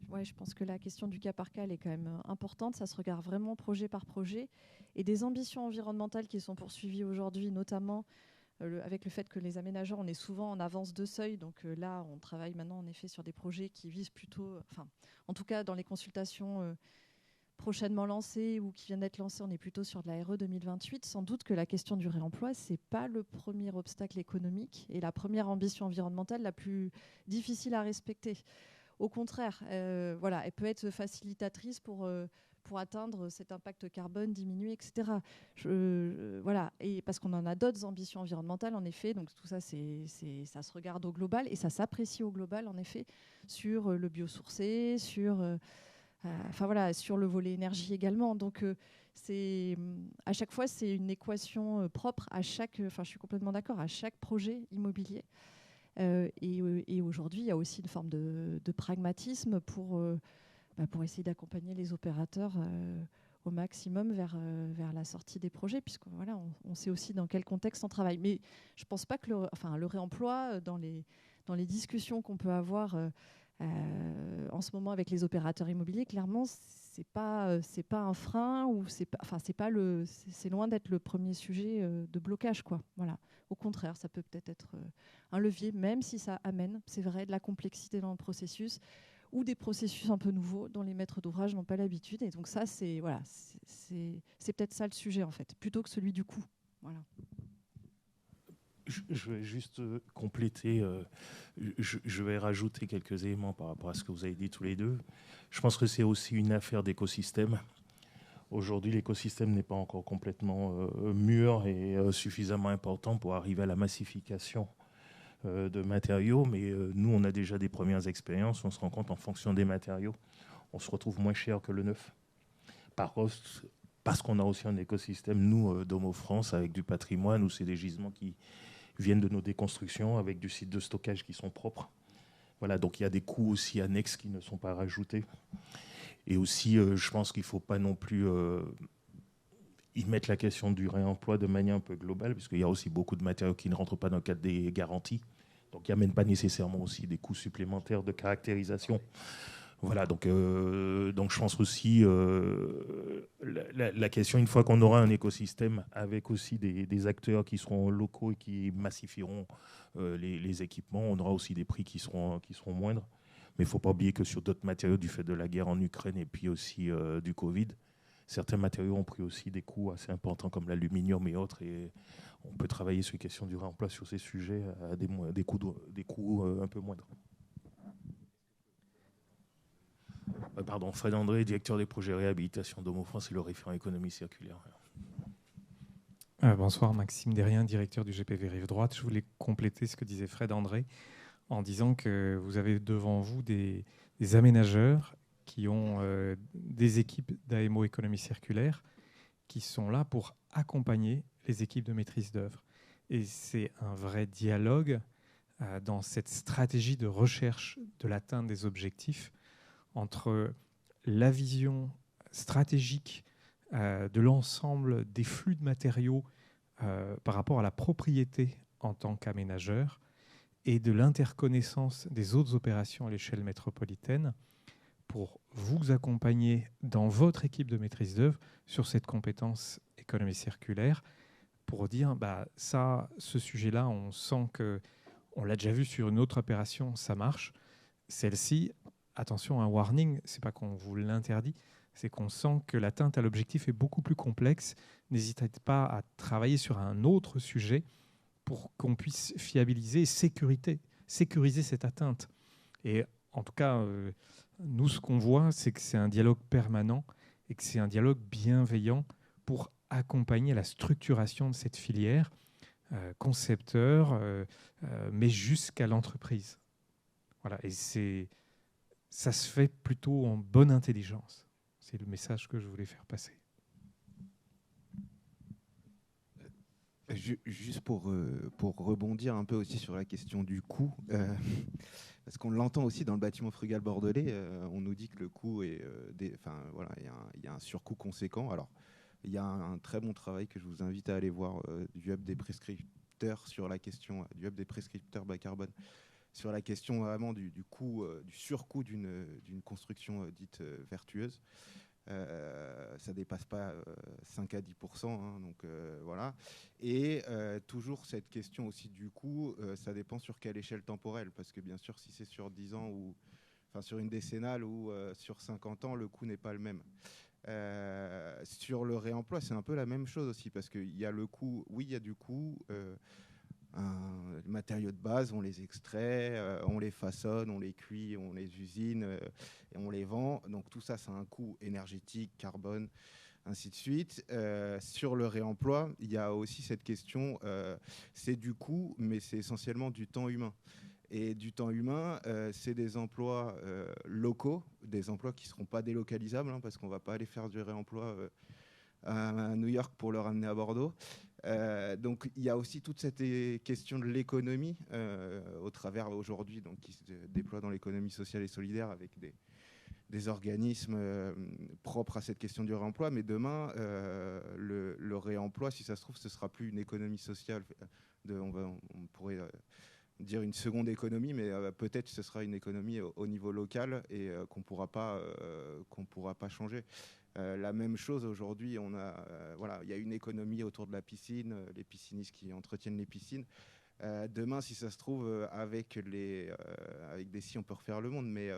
Ouais, je pense que la question du cas par cas elle est quand même importante. Ça se regarde vraiment projet par projet. Et des ambitions environnementales qui sont poursuivies aujourd'hui, notamment avec le fait que les aménageurs, on est souvent en avance de seuil. Donc là, on travaille maintenant en effet sur des projets qui visent plutôt, enfin, en tout cas dans les consultations prochainement lancées ou qui viennent d'être lancées, on est plutôt sur de la RE 2028. Sans doute que la question du réemploi, c'est pas le premier obstacle économique et la première ambition environnementale la plus difficile à respecter. Au contraire, voilà, elle peut être facilitatrice pour atteindre cet impact carbone, diminuer, etc. Voilà, et parce qu'on en a d'autres ambitions environnementales, en effet. Donc tout ça, ça se regarde au global et ça s'apprécie au global, en effet, sur le biosourcé, enfin voilà, sur le volet énergie également. Donc à chaque fois, c'est une équation propre à chaque. Enfin, je suis complètement d'accord, à chaque projet immobilier. Et aujourd'hui, il y a aussi une forme de pragmatisme pour essayer d'accompagner les opérateurs au maximum vers la sortie des projets, puisque voilà, on sait aussi dans quel contexte on travaille. Mais je ne pense pas que le réemploi, dans les discussions qu'on peut avoir en ce moment avec les opérateurs immobiliers, clairement, c'est pas un frein ou c'est loin d'être le premier sujet de blocage, quoi. Voilà. Au contraire, ça peut peut-être être un levier, même si ça amène, c'est vrai, de la complexité dans le processus ou des processus un peu nouveaux dont les maîtres d'ouvrage n'ont pas l'habitude. Et donc ça, c'est peut-être ça le sujet, en fait, plutôt que celui du coût. Voilà. Je vais juste compléter, je vais rajouter quelques éléments par rapport à ce que vous avez dit tous les deux. Je pense que c'est aussi une affaire d'écosystème. Aujourd'hui, l'écosystème n'est pas encore complètement mûr et suffisamment important pour arriver à la massification de matériaux, mais nous, on a déjà des premières expériences. On se rend compte en fonction des matériaux, on se retrouve moins cher que le neuf. Parce qu'on a aussi un écosystème, nous, Domo France, avec du patrimoine, où c'est des gisements qui viennent de nos déconstructions, avec du site de stockage qui sont propres. Voilà, donc il y a des coûts aussi annexes qui ne sont pas rajoutés. Et aussi, je pense qu'il ne faut pas non plus y mettre la question du réemploi de manière un peu globale, puisqu'il y a aussi beaucoup de matériaux qui ne rentrent pas dans le cadre des garanties. Donc, il n'y amène pas nécessairement aussi des coûts supplémentaires de caractérisation. Voilà, donc je pense aussi la question, une fois qu'on aura un écosystème avec aussi des acteurs qui seront locaux et qui massifieront les équipements, on aura aussi des prix qui seront moindres. Mais il ne faut pas oublier que sur d'autres matériaux, du fait de la guerre en Ukraine et puis aussi du Covid, certains matériaux ont pris aussi des coûts assez importants comme l'aluminium et autres. Et on peut travailler sur les questions du réemploi sur ces sujets à des coûts un peu moindres. Pardon, Fred André, directeur des projets réhabilitation Domo France et le référent économie circulaire. Bonsoir, Maxime Derrien, directeur du GPV Rive Droite. Je voulais compléter ce que disait Fred André en disant que vous avez devant vous des aménageurs qui ont des équipes d'AMO économie circulaire qui sont là pour accompagner les équipes de maîtrise d'œuvre. Et c'est un vrai dialogue dans cette stratégie de recherche de l'atteinte des objectifs entre la vision stratégique de l'ensemble des flux de matériaux par rapport à la propriété en tant qu'aménageur et de l'interconnaissance des autres opérations à l'échelle métropolitaine pour vous accompagner dans votre équipe de maîtrise d'œuvre sur cette compétence économie circulaire pour dire ce sujet-là, on sent qu'on l'a déjà vu sur une autre opération, ça marche. Celle-ci, attention, un warning, c'est pas qu'on vous l'interdit, c'est qu'on sent que l'atteinte à l'objectif est beaucoup plus complexe. N'hésitez pas à travailler sur un autre sujet pour qu'on puisse fiabiliser et sécuriser cette atteinte. Et en tout cas, nous, ce qu'on voit, c'est que c'est un dialogue permanent et que c'est un dialogue bienveillant pour accompagner la structuration de cette filière, concepteur, mais jusqu'à l'entreprise. Voilà, et ça se fait plutôt en bonne intelligence. C'est le message que je voulais faire passer. Juste pour rebondir un peu aussi sur la question du coût, parce qu'on l'entend aussi dans le bâtiment frugal bordelais, on nous dit que le coût est, voilà, il y a un surcoût conséquent. Alors, il y a un très bon travail que je vous invite à aller voir du hub des prescripteurs sur la question, du hub des prescripteurs bas carbone, sur la question vraiment du coût, du surcoût d'une construction dite vertueuse. Ça dépasse pas 5 à 10%, hein, donc voilà. Et toujours cette question aussi du coût, ça dépend sur quelle échelle temporelle, parce que bien sûr, si c'est sur 10 ans ou enfin sur une décennale ou sur 50 ans, le coût n'est pas le même. Sur le réemploi, c'est un peu la même chose aussi, parce qu'il y a le coût, oui, il y a du coût. Les matériaux de base, on les extrait, on les façonne, on les cuit, on les usine et on les vend. Donc tout ça, c'est un coût énergétique, carbone, ainsi de suite. Sur le réemploi, il y a aussi cette question, c'est du coût, mais c'est essentiellement du temps humain. Et du temps humain, c'est des emplois locaux, des emplois qui ne seront pas délocalisables, hein, parce qu'on ne va pas aller faire du réemploi à New York pour le ramener à Bordeaux. Donc il y a aussi toute cette question de l'économie au travers aujourd'hui qui se déploie dans l'économie sociale et solidaire avec des organismes propres à cette question du réemploi. Mais demain, le réemploi, si ça se trouve, ce ne sera plus une économie sociale. On pourrait dire une seconde économie, mais peut-être ce sera une économie au niveau local et qu'on pourra pas changer. La même chose aujourd'hui, voilà, il y a une économie autour de la piscine, les piscinistes qui entretiennent les piscines. Demain, si ça se trouve, avec des scies, on peut refaire le monde, mais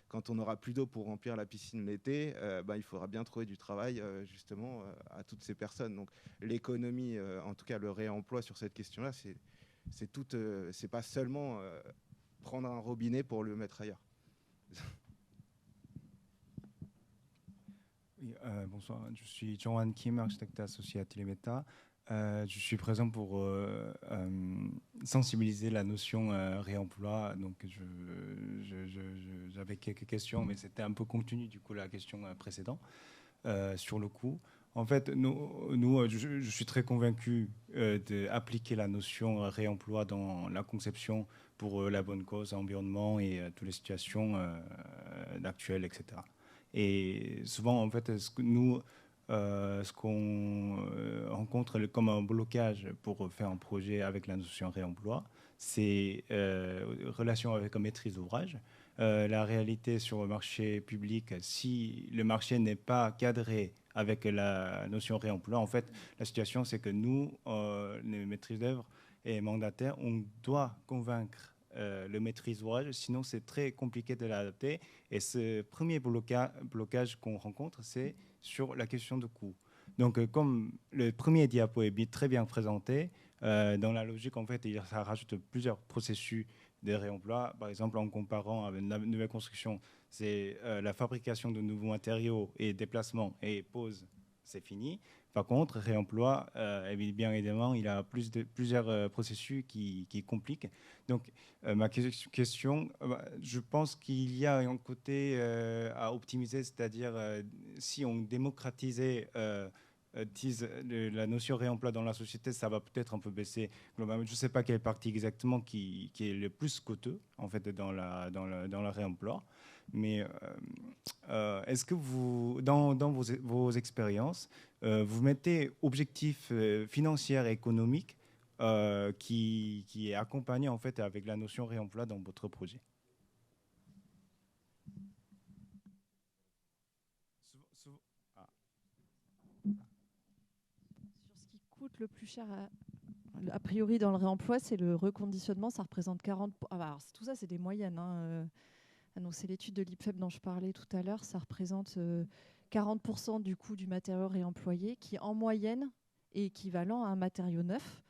quand on n'aura plus d'eau pour remplir la piscine l'été, il faudra bien trouver du travail justement à toutes ces personnes. Donc l'économie, en tout cas le réemploi sur cette question-là, c'est pas seulement prendre un robinet pour le mettre ailleurs. Oui, bonsoir, je suis Jong-Wan Kim, architecte associé à Téléméta. Je suis présent pour sensibiliser la notion réemploi. Donc, j'avais quelques questions, mais c'était un peu contenu du coup la question précédente sur le coût. En fait, je suis très convaincu d'appliquer la notion réemploi dans la conception pour la bonne cause, environnement et toutes les situations actuelles, etc. Et souvent, en fait, ce qu'on rencontre comme un blocage pour faire un projet avec la notion réemploi, c'est relation avec un maîtrise d'ouvrage. La réalité sur le marché public, si le marché n'est pas cadré avec la notion réemploi, en fait, la situation, c'est que nous, les maîtrises d'œuvre et mandataires, on doit convaincre le maîtrise d'ouvrage, sinon c'est très compliqué de l'adapter. Et ce premier blocage qu'on rencontre, c'est sur la question de coût. Donc, comme le premier diapo est très bien présenté, dans la logique, en fait, ça rajoute plusieurs processus de réemploi. Par exemple, en comparant avec une nouvelle construction, c'est la fabrication de nouveaux matériaux et déplacement et pose, c'est fini. Par contre, réemploi, bien évidemment, il y a plusieurs processus qui compliquent. Donc, ma question, je pense qu'il y a un côté à optimiser, c'est-à-dire si on démocratisait la notion réemploi dans la société, ça va peut-être un peu baisser globalement. Je ne sais pas quelle partie exactement qui est le plus coûteux en fait dans le réemploi. Mais est-ce que vous, dans vos expériences, vous mettez objectifs financiers et économiques qui est accompagné en fait avec la notion réemploi dans votre projet? Sur ce qui coûte le plus cher a priori dans le réemploi, c'est le reconditionnement. Ça représente 40%. Alors, tout ça, c'est des moyennes, hein. C'est l'étude de l'IPFEP dont je parlais tout à l'heure. Ça représente 40% du coût du matériau réemployé, qui en moyenne est équivalent à un matériau neuf.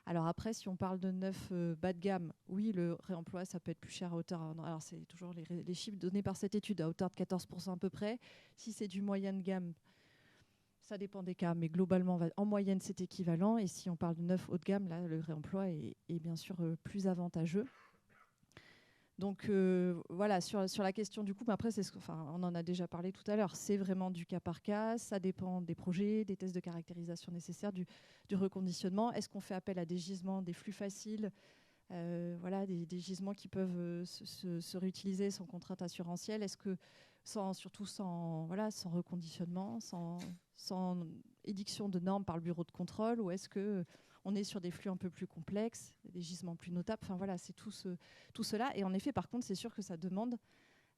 Alors après, si on parle de neuf bas de gamme, oui, le réemploi, ça peut être plus cher à hauteur. Alors c'est toujours les chiffres donnés par cette étude, à hauteur de 14% à peu près. Si c'est du moyen de gamme, ça dépend des cas, mais globalement, en moyenne, c'est équivalent. Et si on parle de neuf haut de gamme, là, le réemploi est bien sûr plus avantageux. Donc voilà, sur la question du coût, mais après, on en a déjà parlé tout à l'heure, c'est vraiment du cas par cas, ça dépend des projets, des tests de caractérisation nécessaires, du reconditionnement. Est-ce qu'on fait appel à des gisements, des flux faciles, voilà, des gisements qui peuvent se réutiliser sans contrainte assurantielle? Est-ce que, surtout sans reconditionnement, sans édiction de normes par le bureau de contrôle, ou est-ce que on est sur des flux un peu plus complexes, des gisements plus notables? Enfin voilà, c'est tout cela. Et en effet, par contre, c'est sûr que ça demande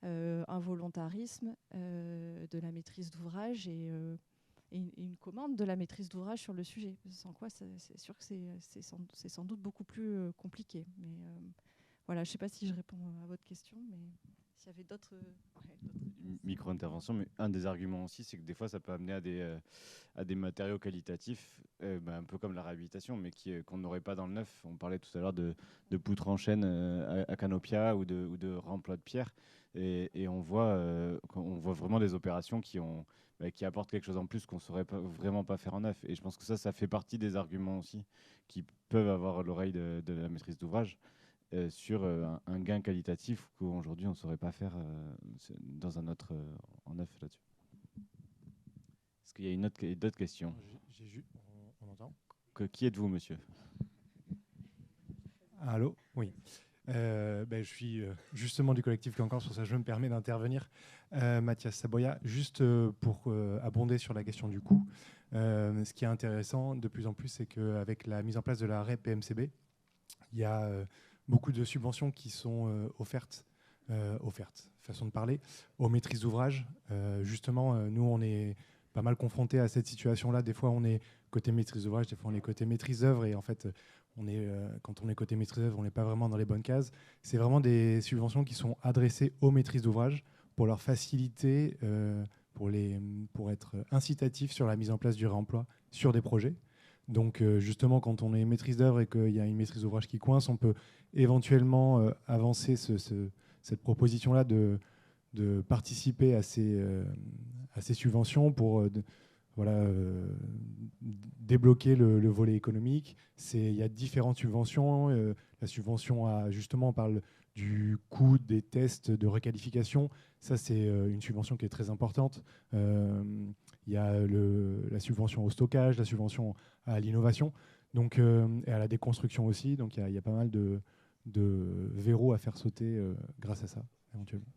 un volontarisme de la maîtrise d'ouvrage et une commande de la maîtrise d'ouvrage sur le sujet. Sans quoi, c'est sûr que c'est sans doute beaucoup plus compliqué. Mais voilà, je ne sais pas si je réponds à votre question, mais s'il y avait d'autres... Micro-intervention, mais un des arguments aussi, c'est que des fois, ça peut amener à des matériaux qualitatifs, un peu comme la réhabilitation, mais qu'on n'aurait pas dans le neuf. On parlait tout à l'heure de poutres en chêne à Canopia ou de remploi de pierre. Et on voit vraiment des opérations qui apportent quelque chose en plus qu'on ne saurait vraiment pas faire en neuf. Et je pense que ça fait partie des arguments aussi qui peuvent avoir l'oreille de la maîtrise d'ouvrage. Sur un gain qualitatif qu'aujourd'hui on ne saurait pas faire dans un autre en neuf là-dessus. Est-ce qu'il y a d'autres questions? On entend? Qui êtes-vous, monsieur? Allô? Oui. Je suis justement du collectif Cancans, pour ça je me permets d'intervenir. Mathias Saboya, juste pour abonder sur la question du coût. Ce qui est intéressant de plus en plus, c'est qu'avec la mise en place de la REP PMCB, il y a beaucoup de subventions qui sont offertes, façon de parler, aux maîtrises d'ouvrage. Justement, nous, on est pas mal confrontés à cette situation-là. Des fois, on est côté maîtrise d'ouvrage, des fois, on est côté maîtrise d'œuvre. Et en fait, quand on est côté maîtrise d'œuvre, on n'est pas vraiment dans les bonnes cases. C'est vraiment des subventions qui sont adressées aux maîtrises d'ouvrage pour leur faciliter, pour être incitatifs sur la mise en place du réemploi sur des projets. Donc justement, quand on est maîtrise d'œuvre et qu'il y a une maîtrise d'ouvrage qui coince, on peut éventuellement avancer cette proposition-là de participer à ces subventions pour débloquer le volet économique. Il y a différentes subventions. La subvention justement, on parle du coût des tests de requalification. Ça, c'est une subvention qui est très importante. Il y a la subvention au stockage, la subvention à l'innovation, et à la déconstruction aussi. Donc il y a pas mal de verrous à faire sauter grâce à ça, éventuellement.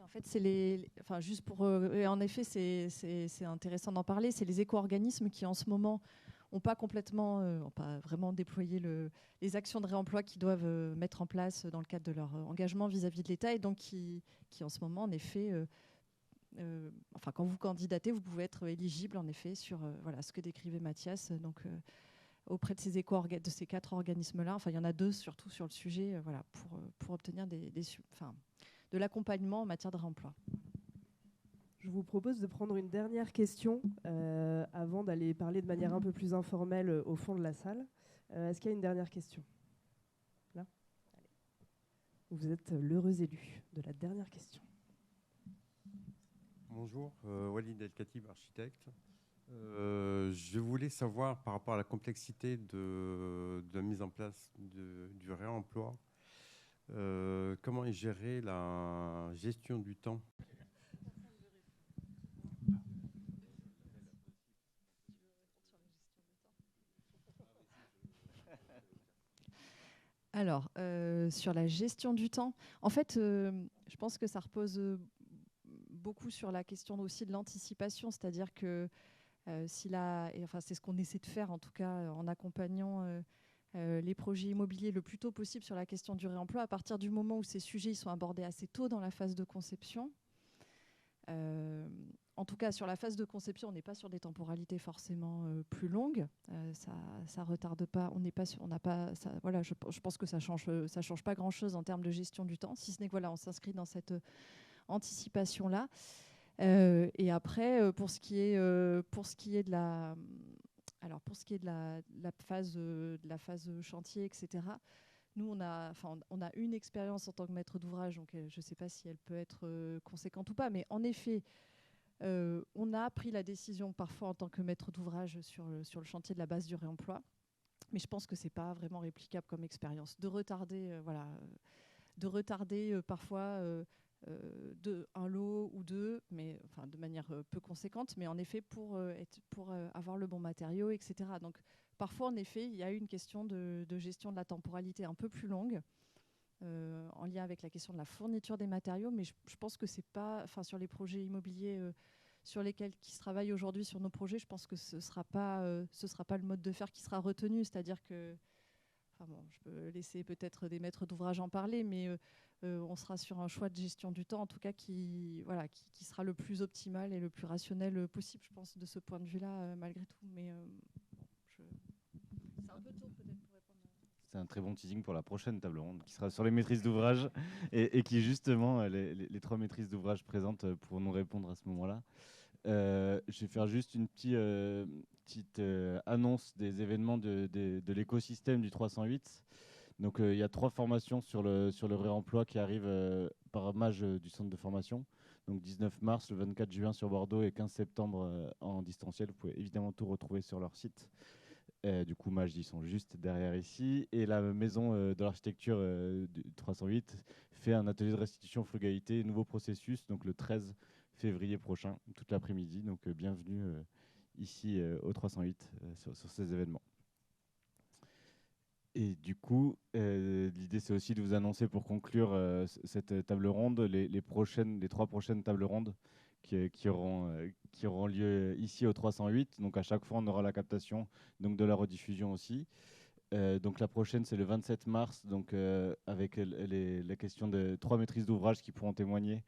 En fait, juste pour, en effet, c'est intéressant d'en parler. C'est les éco-organismes qui, en ce moment, n'ont pas vraiment déployé les actions de réemploi qu'ils doivent mettre en place dans le cadre de leur engagement vis-à-vis de l'État, et donc qui en ce moment, en effet, quand vous candidatez, vous pouvez être éligible, en effet, sur ce que décrivait Mathias. Donc, auprès de ces 4 organismes-là, il y en a 2 surtout sur le sujet, pour obtenir de l'accompagnement en matière de réemploi. Je vous propose de prendre une dernière question avant d'aller parler de manière un peu plus informelle au fond de la salle. Est-ce qu'il y a une dernière question? Là? Allez. Vous êtes l'heureux élu de la dernière question. Bonjour, Walid El-Khatib, architecte. Je voulais savoir, par rapport à la complexité de la mise en place du réemploi, comment est gérée la gestion du temps? Alors, sur la gestion du temps, en fait, je pense que ça repose beaucoup sur la question aussi de l'anticipation, c'est-à-dire que c'est ce qu'on essaie de faire en tout cas en accompagnant les projets immobiliers le plus tôt possible sur la question du réemploi, à partir du moment où ces sujets sont abordés assez tôt dans la phase de conception. En tout cas, sur la phase de conception, on n'est pas sur des temporalités forcément plus longues. Ça retarde pas. Je pense que ça change pas grand-chose en termes de gestion du temps, si ce n'est que on s'inscrit dans cette anticipation-là. Et après, pour ce qui est de alors pour ce qui est de la phase chantier, etc., nous, on a une expérience en tant que maître d'ouvrage, donc je ne sais pas si elle peut être conséquente ou pas, mais en effet, on a pris la décision parfois en tant que maître d'ouvrage sur le chantier de la base du réemploi, mais je pense que ce n'est pas vraiment réplicable comme expérience. De retarder parfois un lot ou deux, mais enfin, de manière peu conséquente, mais en effet pour avoir le bon matériau, etc. Donc parfois, en effet, il y a une question de gestion de la temporalité un peu plus longue, en lien avec la question de la fourniture des matériaux, mais je pense que c'est pas, enfin, sur les projets immobiliers sur lesquels qui se travaillent aujourd'hui sur nos projets, je pense que ce sera pas le mode de faire qui sera retenu, c'est-à-dire que, enfin bon, je peux laisser peut-être des maîtres d'ouvrage en parler, mais on sera sur un choix de gestion du temps, en tout cas qui sera le plus optimal et le plus rationnel possible, je pense, de ce point de vue-là, malgré tout. Mais c'est un peu tôt peut-être pour répondre. C'est un très bon teasing pour la prochaine table ronde qui sera sur les maîtrises d'ouvrage et qui justement, les 3 maîtrises d'ouvrage présentes pour nous répondre à ce moment-là. Je vais faire juste une petite annonce des événements de l'écosystème du 308. Donc il y a 3 formations sur le réemploi qui arrivent par MAGE du centre de formation. Donc 19 mars, le 24 juin sur Bordeaux et 15 septembre en distanciel. Vous pouvez évidemment tout retrouver sur leur site. Du coup, MAGE, ils sont juste derrière ici. Et la maison de l'architecture du 308 fait un atelier de restitution frugalité, nouveau processus, donc le 13 février prochain, toute l'après-midi. Donc bienvenue ici au 308 sur ces événements. Et du coup, l'idée, c'est aussi de vous annoncer pour conclure cette table ronde, les 3 prochaines tables rondes qui auront lieu ici au 308. Donc à chaque fois, on aura la captation, donc de la rediffusion aussi. Donc la prochaine, c'est le 27 mars, donc avec la question de 3 maîtrises d'ouvrage qui pourront témoigner,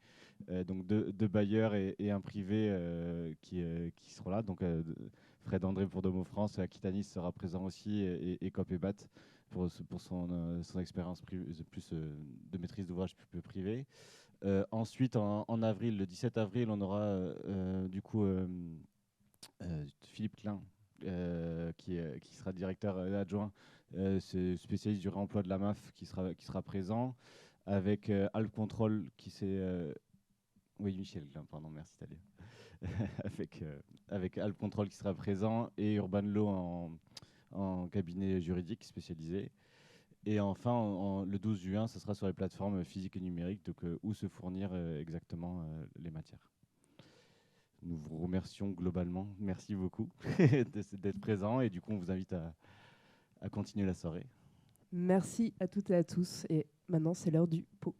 donc 2 bailleurs et un privé qui seront là. Donc Fred André pour Domo France, Aquitanis sera présent aussi et Copébat pour son expérience plus de maîtrise d'ouvrage plus privée. Ensuite, en avril, le 17 avril, on aura du coup Philippe Klein, qui sera directeur adjoint, spécialiste du réemploi de la MAF, qui sera présent, avec Alp Control, oui, Michel Klein, pardon, merci Thalia. avec Alp Control qui sera présent, et Urban Law en cabinet juridique spécialisé. Et enfin, le 12 juin, ce sera sur les plateformes physiques et numériques, donc où se fournir exactement les matières. Nous vous remercions globalement. Merci beaucoup d'être présent. Et du coup, on vous invite à continuer la soirée. Merci à toutes et à tous. Et maintenant, c'est l'heure du pot.